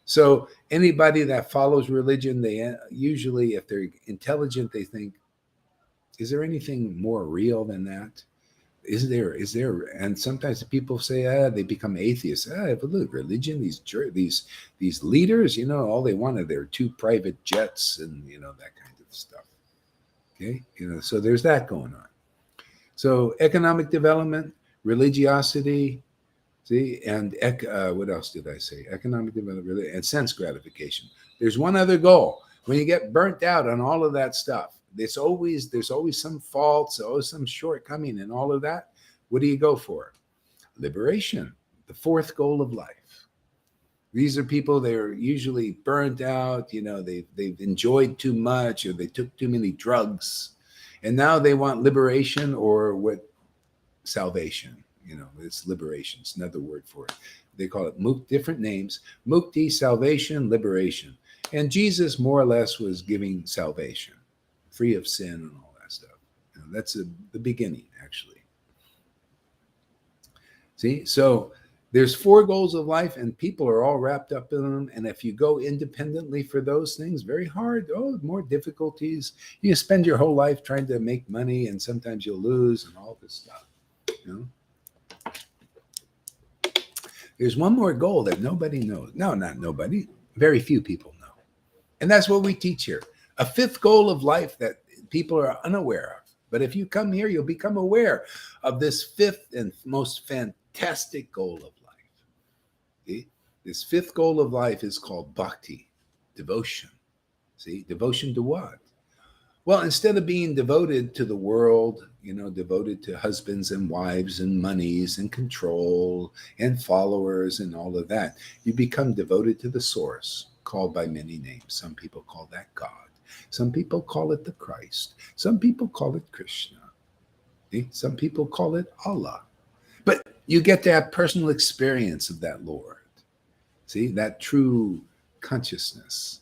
So anybody that follows religion, they usually, if they're intelligent, they think, is there anything more real than that? Is there? And sometimes people say, they become atheists. But look, religion, these leaders, all they want are their 2 private jets and, that kind of stuff. Okay. So there's that going on. So economic development, religiosity, see, and what else did I say? Economic development and sense gratification. There's one other goal. When you get burnt out on all of that stuff, there's always some faults, always some shortcoming in all of that. What do you go for? Liberation, the 4th goal of life. These are people, they're usually burnt out, they've enjoyed too much, or they took too many drugs. And now they want liberation, or salvation. It's liberation. It's another word for it. They call it different names. Mukti, salvation, liberation. And Jesus more or less was giving salvation, free of sin and all that stuff. That's the beginning, actually. See, so there's 4 goals of life, and people are all wrapped up in them. And if you go independently for those things, very hard. More difficulties. You spend your whole life trying to make money, and sometimes you'll lose, and all this stuff. There's one more goal that nobody knows. No, not nobody. Very few people know. And that's what we teach here. A 5th goal of life that people are unaware of. But if you come here, you'll become aware of this 5th and most fantastic goal of life. See? This 5th goal of life is called Bhakti Devotion. See, devotion to what? Well, instead of being devoted to the world, devoted to husbands and wives and monies and control and followers and all of that, you become devoted to the source, called by many names. Some people call that God. Some people call it the Christ. Some people call it Krishna. Some people call it Allah. But you get to have personal experience of that Lord. See, that true consciousness.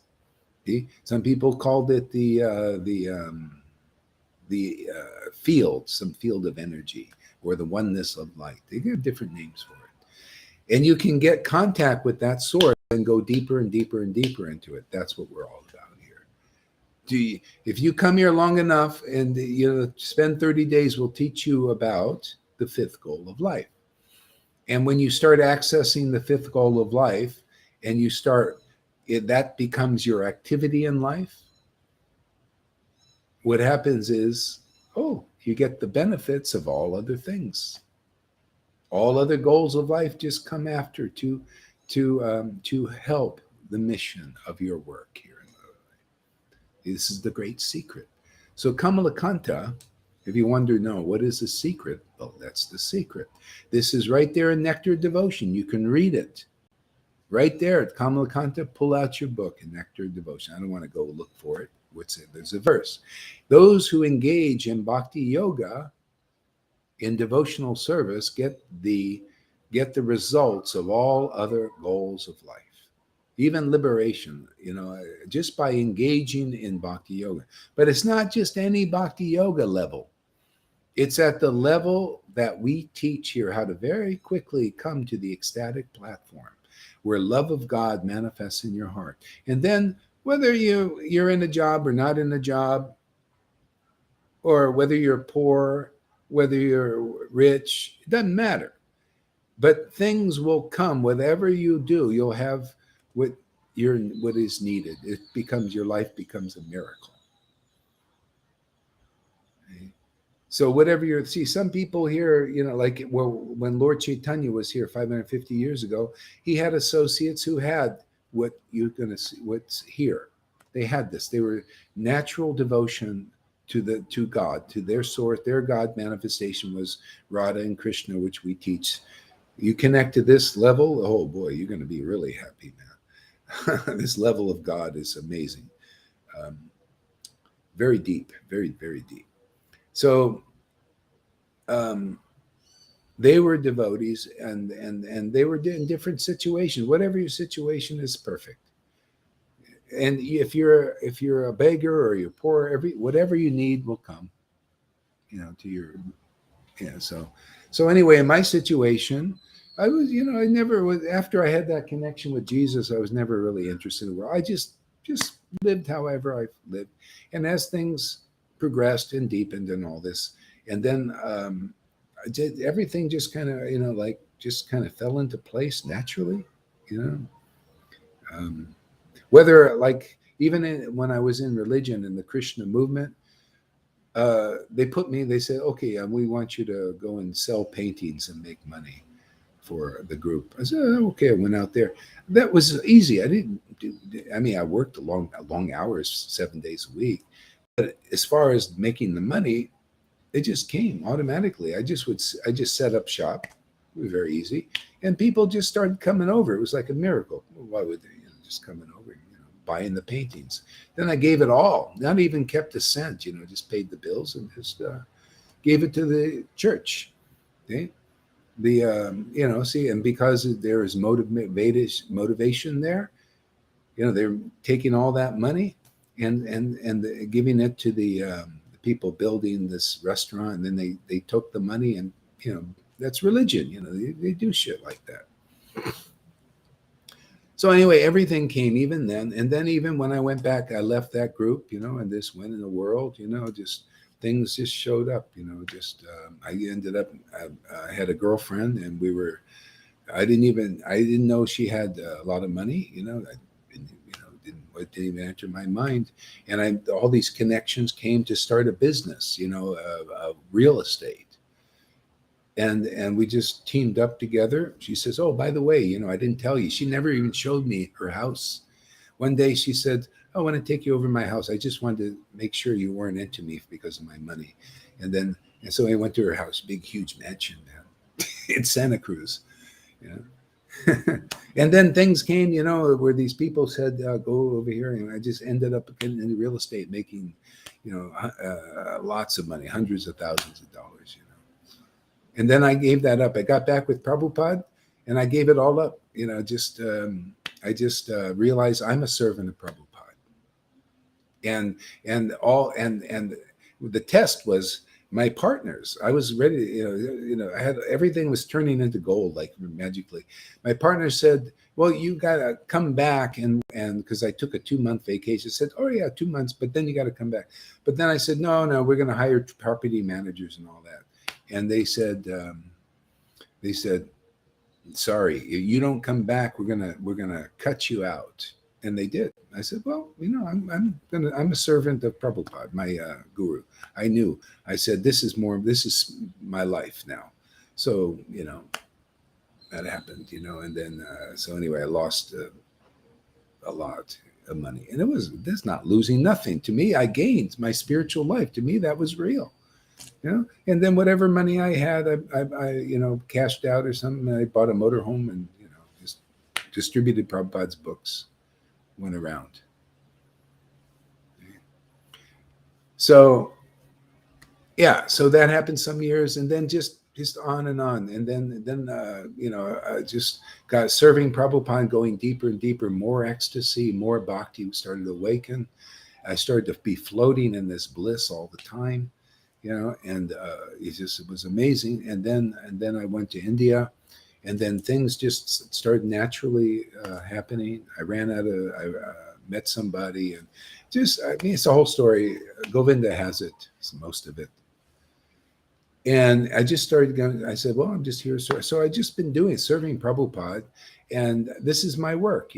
See? Some people called it the field, some field of energy, or the oneness of light. They have different names for it. And you can get contact with that source and go deeper and deeper and deeper into it. That's what we're all about here. If you come here long enough and spend 30 days, we'll teach you about the fifth goal of life. And when you start accessing the fifth goal of life and that becomes your activity in life, what happens is, you get the benefits of all other things. All other goals of life just come after to help the mission of your work here. This is the great secret. So Kamalakanta, if you wonder, what is the secret? Well, that's the secret. This is right there in Nectar Devotion. You can read it. Right there at Kamalakanta, pull out your book in Nectar Devotion. I don't want to go look for it. There's a verse. Those who engage in bhakti yoga, in devotional service, get the results of all other goals of life. Even liberation, just by engaging in bhakti yoga. But it's not just any bhakti yoga level. It's at the level that we teach here how to very quickly come to the ecstatic platform where love of God manifests in your heart. And then whether you're in a job or not in a job, or whether you're poor, whether you're rich, it doesn't matter. But things will come. Whatever you do, you'll have what is needed. Your life becomes a miracle. Okay? So whatever some people here, when Lord Chaitanya was here 550 years ago, he had associates who had what you're going to see, what's here. They had this. They were natural devotion to God, to their source. Their God manifestation was Radha and Krishna, which we teach. You connect to this level, oh boy, you're going to be really happy, man. This level of God is amazing. Very deep, very, very deep. So they were devotees and they were in different situations. Whatever your situation is, perfect. And if you're a beggar or you're poor, whatever you need will come, to your, So anyway, in my situation, I was, I never was, after I had that connection with Jesus, I was never really interested in the world. I just lived however I lived. And as things progressed and deepened and all this, and then everything just kind of, just kind of fell into place naturally, whether even when I was in religion in the Krishna movement, they said, okay, we want you to go and sell paintings and make money for the group. I said, okay, I went out there. That was easy. I worked long hours, 7 days a week. But as far as making the money, it just came automatically. I just set up shop. It was very easy. And people just started coming over. It was like a miracle. Why would they just coming over, buying the paintings? Then I gave it all, not even kept a cent, just paid the bills and just gave it to the church. Okay. And because there is motivation there, they're taking all that money and giving it to the people building this restaurant, and then they took the money and that's religion. They do shit like that. So anyway, everything came even then, and then even when I went back, I left that group, and this went in the world, just things just showed up, I ended up, I had a girlfriend, and I didn't know she had a lot of money, it didn't even enter my mind. And all these connections came to start a business, of real estate. And we just teamed up together. She says, oh, by the way, I didn't tell you. She never even showed me her house. One day she said, I want to take you over my house. I just wanted to make sure you weren't into me because of my money. And so I went to her house, big, huge mansion, man, in Santa Cruz. You know? And then things came, where these people said, go over here. And I just ended up getting into real estate, making, lots of money, hundreds of thousands of dollars, And then I gave that up. I got back with Prabhupada and I gave it all up. I just realized I'm a servant of Prabhupada. And the test was my partners. I was ready, I had everything was turning into gold like magically. My partner said, well, you gotta come back and because I took a 2-month vacation. I said, oh yeah, 2 months, but then you gotta come back. But then I said, no, we're gonna hire property managers and all that. And they said, sorry, you don't come back, we're gonna cut you out. And they did. I said, well, I'm a servant of Prabhupada, my guru. I knew. I said, this is my life now. So, that happened, and then, so anyway, I lost a lot of money. And that's not losing nothing. To me, I gained my spiritual life. To me, that was real. And then whatever money I had, I cashed out or something. I bought a motorhome and, just distributed Prabhupada's books. Went around. So that happened some years, and then just on and on, and then I just got serving Prabhupada, going deeper and deeper, more ecstasy, more bhakti started to awaken. I started to be floating in this bliss all the time, and it was amazing. And then I went to India. And then things just started naturally happening. I met somebody, and it's a whole story. Govinda has it, most of it. And I just started going, I said, well, I'm just here. So I just been serving Prabhupada, and this is my work.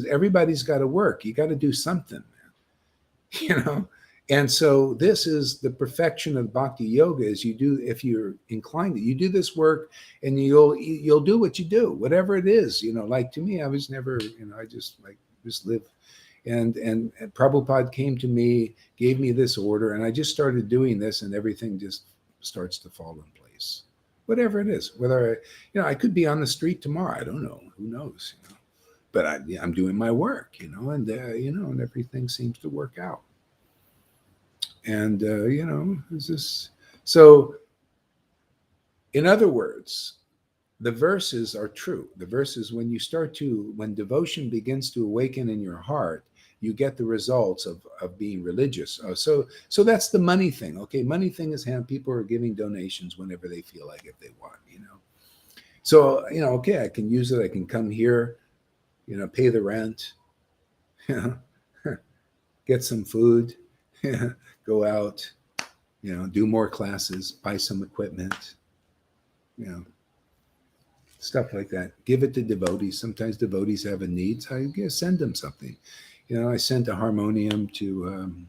Everybody's got to work. You got to do something, man. And so this is the perfection of bhakti yoga is if you're inclined to, you do this work and you'll do what you do, whatever it is, like to me, I was never, I just live. And Prabhupada came to me, gave me this order, and I just started doing this, and everything just starts to fall in place, whatever it is, whether I could be on the street tomorrow. I don't know, who knows, but I'm doing my work, and everything seems to work out. And, so in other words, the verses are true. The verses, when devotion begins to awaken in your heart, you get the results of being religious. So that's the money thing. Okay. Money thing is people are giving donations whenever they feel like if they want, So, okay, I can use it. I can come here, pay the rent, get some food, go out, do more classes, buy some equipment, stuff like that. Give it to devotees. Sometimes devotees have a need. So I send them something. I sent a harmonium to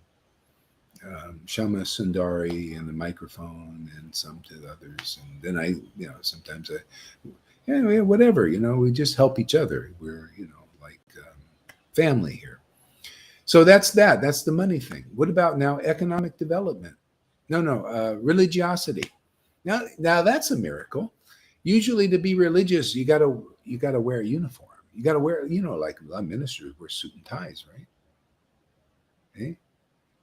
Shama Sundari and the microphone and some to the others. And then sometimes whatever, we just help each other. We're, like family here. So that's the money thing. What about now economic development? Religiosity. Now that's a miracle. Usually to be religious, you gotta wear a uniform. You gotta wear, like a lot of ministers wear suit and ties, right? Okay?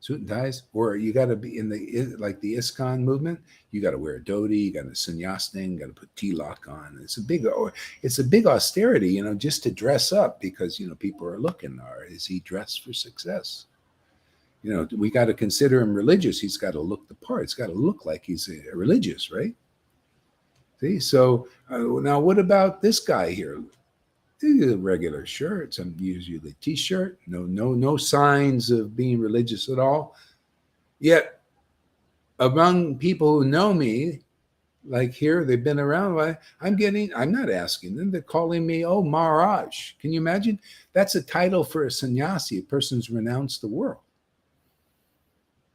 Suit and ties. Or you gotta be in the ISKCON movement, you gotta wear a dhoti, you got a sannyas thing, you gotta put tilak on. It's a big austerity, just to dress up because people are looking. Or is he dressed for success? We got to consider him religious. He's got to look the part. It's got to look like he's religious, right? See, so now what about this guy here? A regular shirt, some usually t-shirt, no signs of being religious at all. Yet among people who know me, like here, they've been around. I'm not asking them. They're calling me, oh, Maharaj. Can you imagine? That's a title for a sannyasi, a person's renounced the world.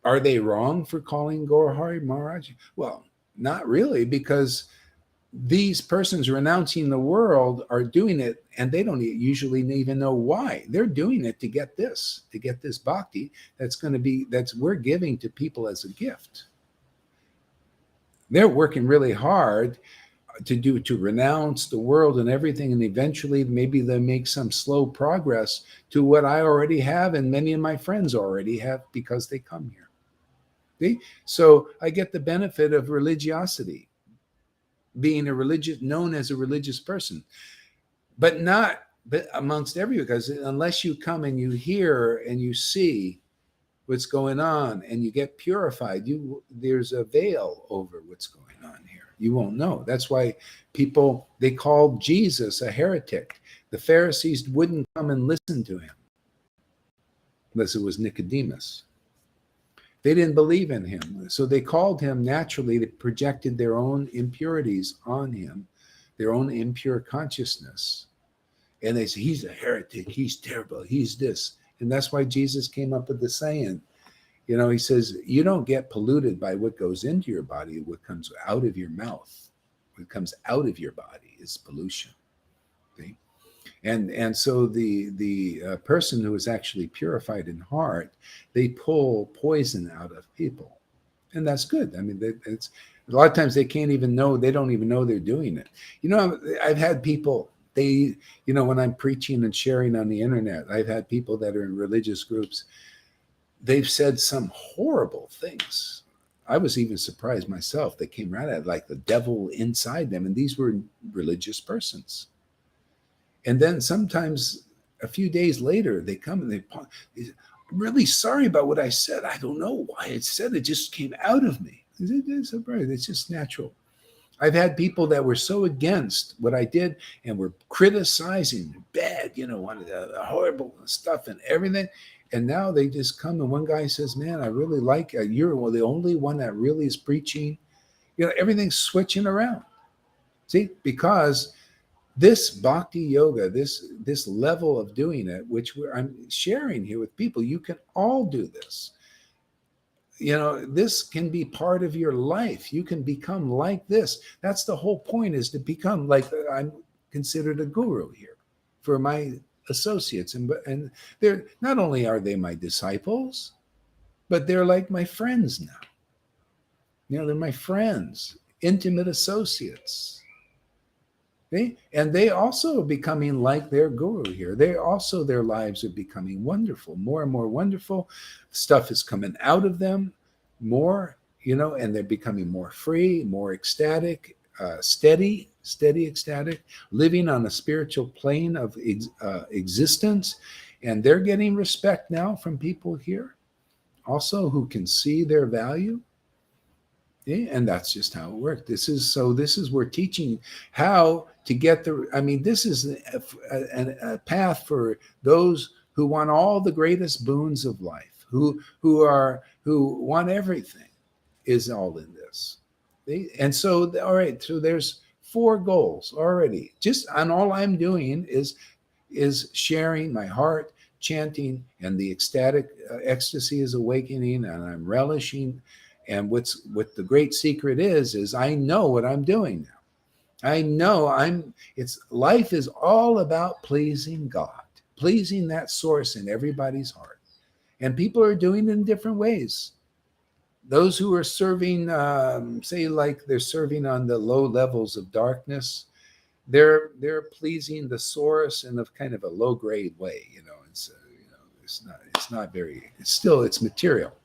Are they wrong for calling Gaur Hari Maharaj? Well, not really, because these persons renouncing the world are doing it, and they don't usually even know why. They're doing it to get this bhakti that's we're giving to people as a gift. They're working really hard to renounce the world and everything, and eventually maybe they make some slow progress to what I already have and many of my friends already have because they come here. See? So I get the benefit of religiosity, being known as a religious person, but amongst everyone, because unless you come and you hear and you see what's going on and you get purified, there's a veil over what's going on here. You won't know. That's why they called Jesus a heretic. The Pharisees wouldn't come and listen to him unless it was Nicodemus. They didn't believe in him. So they called him naturally. They projected their own impurities on him, their own impure consciousness. And they say, he's a heretic. He's terrible. He's this. And that's why Jesus came up with the saying, he says, you don't get polluted by what goes into your body. What comes out of your mouth, what comes out of your body is pollution. See? And so the person who is actually purified in heart, they pull poison out of people, and that's good. I mean, it's a lot of times they don't even know they're doing it. I've had people. When I'm preaching and sharing on the internet, I've had people that are in religious groups. They've said some horrible things. I was even surprised myself. They came right at like the devil inside them, and these were religious persons. And then sometimes a few days later, they come and I'm really sorry about what I said. I don't know why it said. It just came out of me. It's just natural. I've had people that were so against what I did and were criticizing bad, one of the horrible stuff and everything. And now they just come, and one guy says, man, I really like it. You're the only one that really is preaching. Everything's switching around. See, because this bhakti yoga, this level of doing it, which I'm sharing here with people, you can all do this. This can be part of your life. You can become like this. That's the whole point, is to become like, I'm considered a guru here for my associates. And they're not only are they my disciples, but they're like my friends now. They're my friends, intimate associates. Okay? And they also are becoming like their guru here. Their lives are becoming wonderful, more and more wonderful. Stuff is coming out of them more, and they're becoming more free, more ecstatic, steady ecstatic, living on a spiritual plane of existence. And they're getting respect now from people here also who can see their value. And that's just how it worked. This is we're teaching how to get this is a path for those who want all the greatest boons of life, who want everything, is all in this. And so, all right, so there's 4 goals already. Just on all I'm doing is sharing my heart, chanting, and the ecstatic ecstasy is awakening, and I'm relishing. And what the great secret is I know what I'm doing now. I know life is all about pleasing God, pleasing that source in everybody's heart. And people are doing it in different ways. Those who are serving, say like they're serving on the low levels of darkness, they're pleasing the source in a kind of a low grade way. It's material.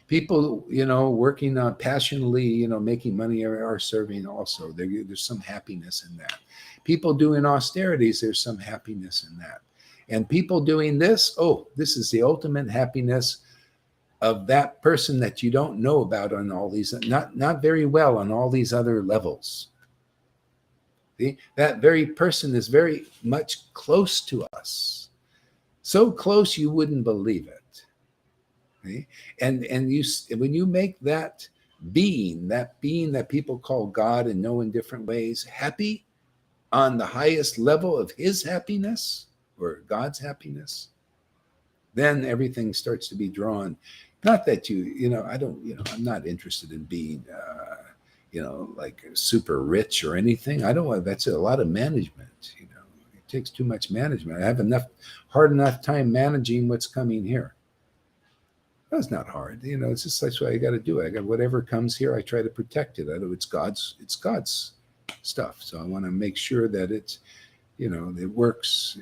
People, working passionately, making money are serving also. There's some happiness in that. People doing austerities, there's some happiness in that. And people doing this, this is the ultimate happiness of that person that you don't know about on all these, not very well on all these other levels. See? That very person is very much close to us. So close you wouldn't believe it. Okay? And when you make that being that people call God and know in different ways, happy on the highest level of his happiness or God's happiness, then everything starts to be drawn. Not that I'm not interested in being like super rich or anything. I don't want, that's a lot of management, it takes too much management. I have hard enough time managing what's coming here. That's not hard. It's just that's what I got to do. I got whatever comes here, I try to protect it. I know it's God's stuff. So I want to make sure that it works.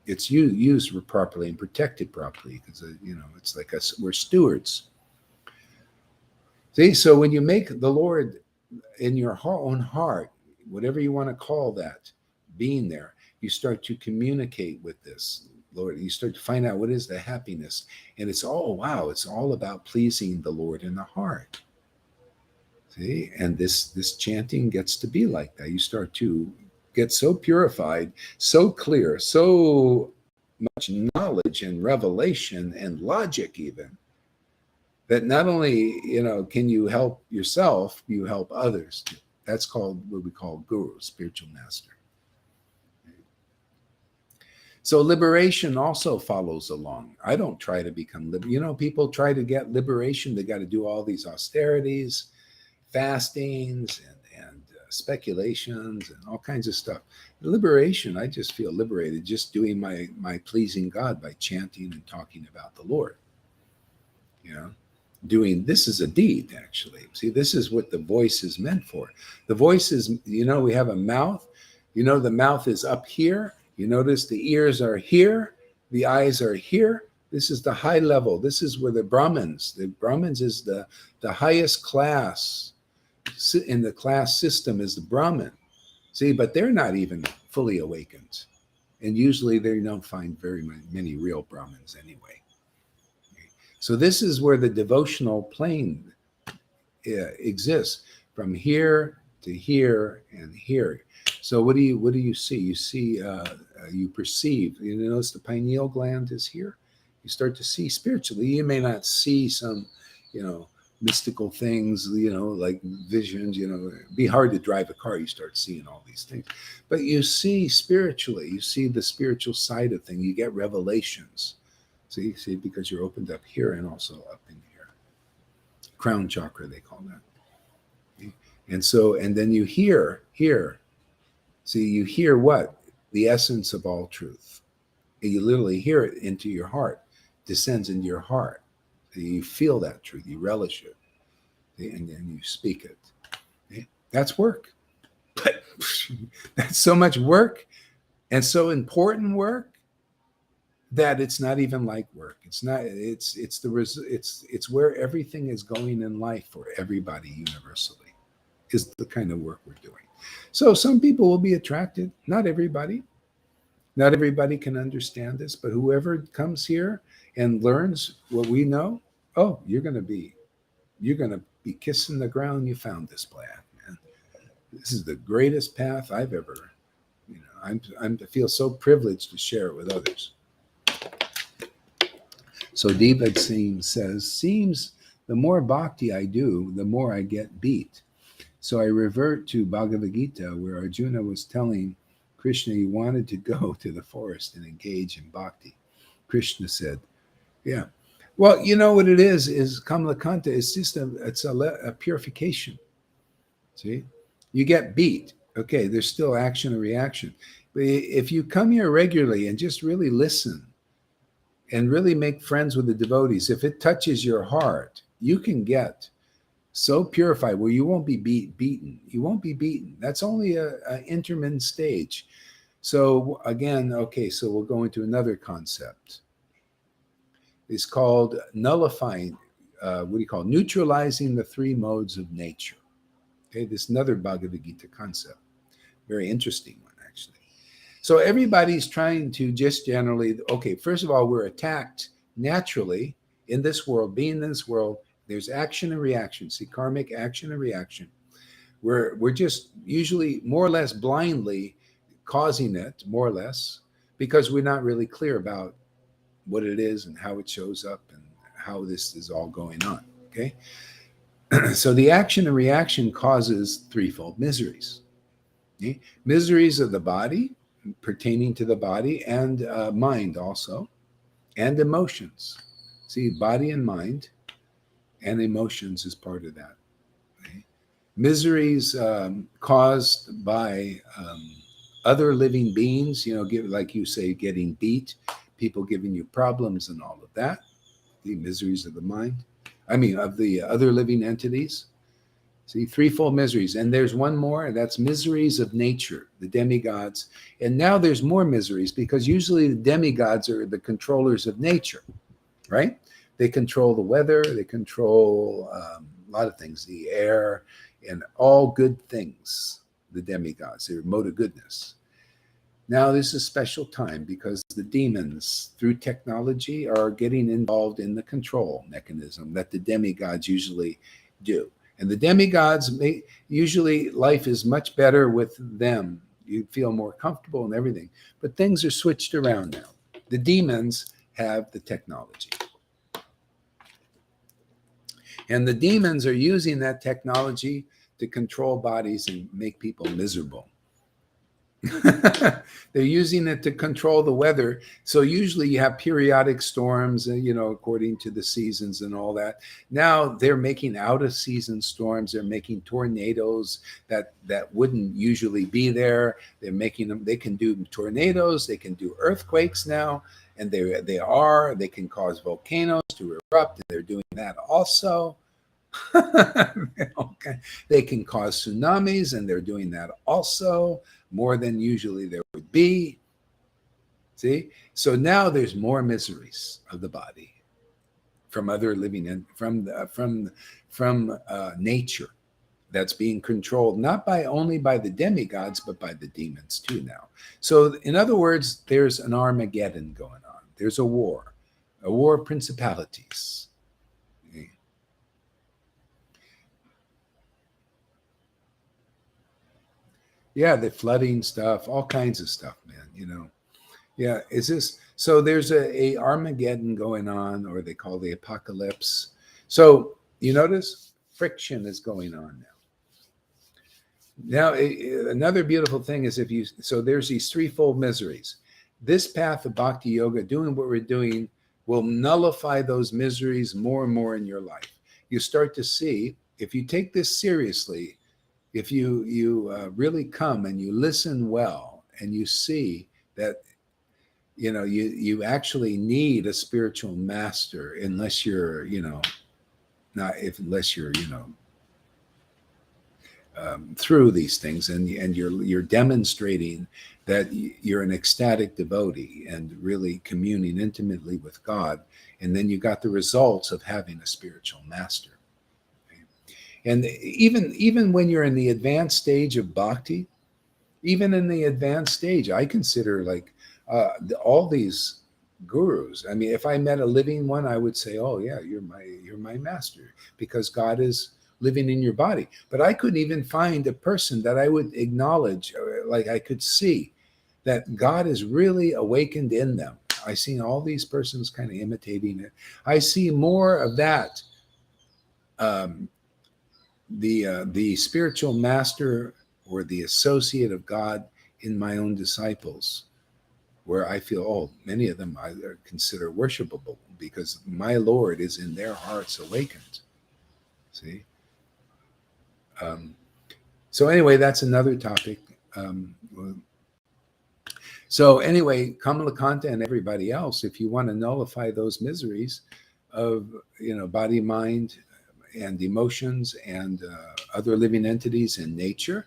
It's used properly and protected properly, because it's like we're stewards. See, so when you make the Lord in your own heart, whatever you want to call that, being there, you start to communicate with this Lord. You start to find out what is the happiness. And it's all about pleasing the Lord in the heart. See, and this chanting gets to be like that. You start to get so purified, so clear, so much knowledge and revelation and logic even, that not only, can you help yourself, you help others. That's called what we call guru, spiritual master. So liberation also follows along. I don't try to become people try to get liberation. They got to do all these austerities, fastings, and speculations and all kinds of stuff. Liberation, I just feel liberated just doing my pleasing God by chanting and talking about the Lord. Doing this is a deed, actually. See, this is what the voice is meant for. The voice is, we have a mouth. The mouth is up here. You notice the ears are here. The eyes are here. This is the high level. This is where the Brahmins is the highest class in the class system is the Brahmin. See, but they're not even fully awakened. And usually they don't find very many real Brahmins anyway. So this is where the devotional plane exists, from here to here and here. So what do you see? You see, you perceive. You notice the pineal gland is here. You start to see spiritually. You may not see some, mystical things, like visions. It'd be hard to drive a car. You start seeing all these things, but you see spiritually. You see the spiritual side of things. You get revelations. See, because you're opened up here and also up in here. Crown chakra, they call that. And then you hear. See, you hear what? The essence of all truth. You literally hear it into your heart, descends into your heart. You feel that truth, you relish it, and then you speak it. That's work. But that's so much work and so important work that it's not even like work. It's not. It's where everything is going in life for everybody universally, is the kind of work we're doing. So some people will be attracted. Not everybody. Not everybody can understand this, but whoever comes here and learns what we know, you're going to be kissing the ground. You found this path, man. This is the greatest path I've ever. I feel so privileged to share it with others. So Deepak Singh says, seems the more bhakti I do, the more I get beat. So I revert to Bhagavad-Gita, where Arjuna was telling Krishna he wanted to go to the forest and engage in bhakti. Krishna said, yeah. Well, you know what it is Kamalakanta. It's just a purification. See? You get beat. Okay, there's still action and reaction. But if you come here regularly and just really listen and really make friends with the devotees, if it touches your heart, you can get so purified where you won't be beaten. You won't be beaten. That's only an intermittent stage. So again, so we'll go into another concept. It's called nullifying, neutralizing the three modes of nature. Okay, this is another Bhagavad Gita concept. Very interesting one, actually. So everybody's trying to just generally, first of all, we're attacked naturally in this world, being in this world. There's action and reaction. See, karmic action and reaction. We're just usually more or less blindly causing it, more or less, because we're not really clear about what it is and how it shows up and how this is all going on. Okay. So the action and reaction causes threefold miseries. Okay? Miseries of the body, pertaining to the body, and mind also, and emotions. See, body and mind and emotions is part of that. Okay? miseries caused by other living beings, like you say, getting beat, people giving you problems and all of that, the miseries of the mind, of the other living entities. See, threefold miseries. And there's one more, and that's miseries of nature, the demigods. And now there's more miseries because usually the demigods are the controllers of nature, right? They control the weather, they control a lot of things, the air, and all good things, the demigods, they're mode of goodness. Now this is a special time because the demons, through technology, are getting involved in the control mechanism that the demigods usually do. And the demigods, usually life is much better with them. You feel more comfortable and everything. But things are switched around now. The demons have the technology. And the demons are using that technology to control bodies and make people miserable. They're using it to control the weather. So usually you have periodic storms, according to the seasons and all that. Now they're making out of season storms. They're making tornadoes that wouldn't usually be there. They're making them. They can do tornadoes. They can do earthquakes now, and they can cause volcanoes to erupt. And they're doing that also. Okay. They can cause tsunamis, and they're doing that also, more than usually there would be. See? So now there's more miseries of the body from other living and from nature that's being controlled not only by the demigods but by the demons too now. So in other words, there's an Armageddon going on. There's a war of principalities. Yeah, the flooding stuff, all kinds of stuff, man, Yeah, so there's a Armageddon going on, or they call the apocalypse. So you notice friction is going on now. Now, another beautiful thing is so there's these threefold miseries. This path of Bhakti Yoga, doing what we're doing, will nullify those miseries more and more in your life. You start to see, if you take this seriously, if you really come and you listen well and you see that you actually need a spiritual master, unless you're through these things and you're demonstrating that you're an ecstatic devotee and really communing intimately with God, and then you got the results of having a spiritual master. And even when you're in the advanced stage of bhakti, even in the advanced stage, I consider all these gurus. If I met a living one, I would say, "Oh yeah, you're my master," because God is living in your body. But I couldn't even find a person that I would acknowledge, like I could see that God is really awakened in them. I see all these persons kind of imitating it. I see more of that. The spiritual master or the associate of God in my own disciples, where I feel, many of them I consider worshipable because my Lord is in their hearts awakened. See? So anyway, that's another topic. So anyway, Kamalakanta and everybody else, if you want to nullify those miseries of body, mind, and emotions and other living entities in nature,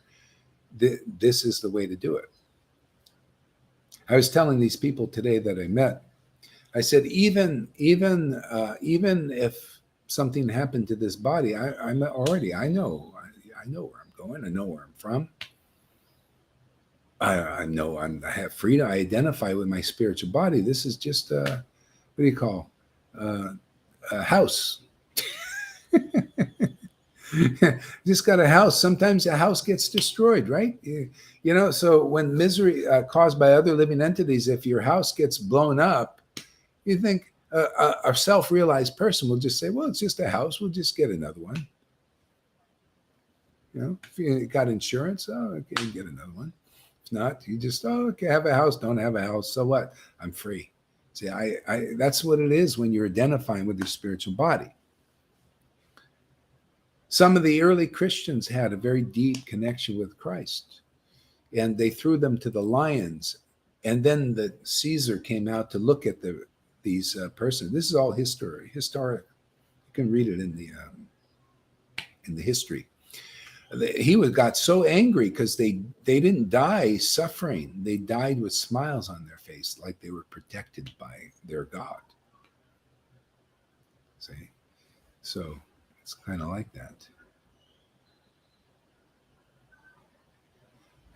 this is the way to do it. I was telling these people today that I met, I said, even if something happened to this body, I know where I'm going. I know where I'm from. I know I have freedom. I identify with my spiritual body. This is just what do you call a house. Just got a house. Sometimes a house gets destroyed, right? So when misery caused by other living entities, if your house gets blown up, you think a self-realized person will just say, well, it's just a house. We'll just get another one. If you got insurance, okay, get another one. If not, you just, okay, have a house, don't have a house. So what? I'm free. See, that's what it is when you're identifying with your spiritual body. Some of the early Christians had a very deep connection with Christ, and they threw them to the lions. And then the Caesar came out to look at these persons. This is all historic. You can read it in the history. He got so angry because they didn't die suffering. They died with smiles on their face, like they were protected by their God. See? So it's kind of like that.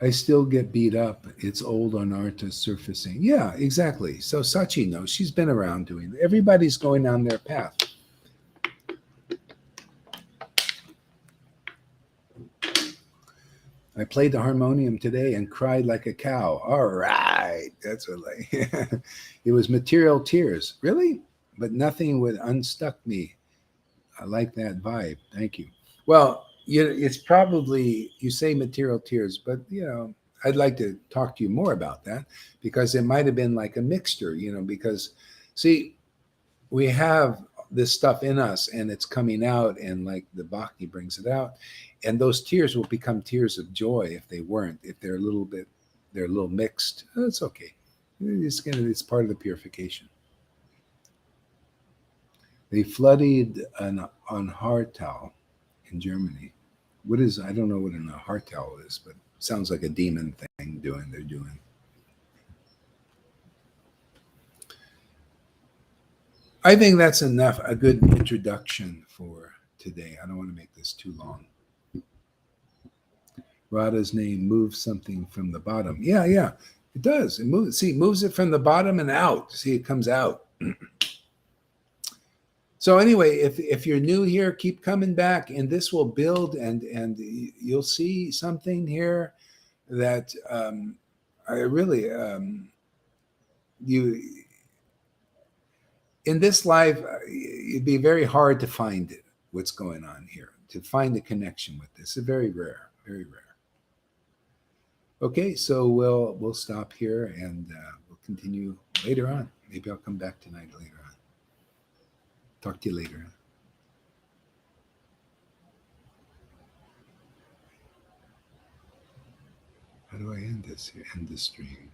I still get beat up. It's old Anarta surfacing. Yeah, exactly. So Sachi knows. She's been around doing it. Everybody's going on their path. I played the harmonium today and cried like a cow. All right. That's what it was material tears. Really? But nothing would unstuck me. I like that vibe. Thank you. Well, it's probably, you say material tears, but, I'd like to talk to you more about that, because it might have been like a mixture, because, see, we have this stuff in us and it's coming out, and like the Bhakti brings it out, and those tears will become tears of joy if they weren't. If they're a little mixed, it's okay. It's part of the purification. They flooded an Hartal in Germany. I don't know what an Hartal is, but it sounds like a demon thing they're doing. I think that's enough, a good introduction for today. I don't want to make this too long. Radha's name moves something from the bottom. Yeah, it does. It moves it from the bottom and out. See, it comes out. So anyway, if you're new here, keep coming back, and this will build, and you'll see something here that I really you in this life, it'd be very hard to find what's going on here, to find the connection with this. It's very rare, very rare. Okay, so we'll stop here, and we'll continue later on. Maybe I'll come back tonight later on. Talk to you later. How do I end this stream?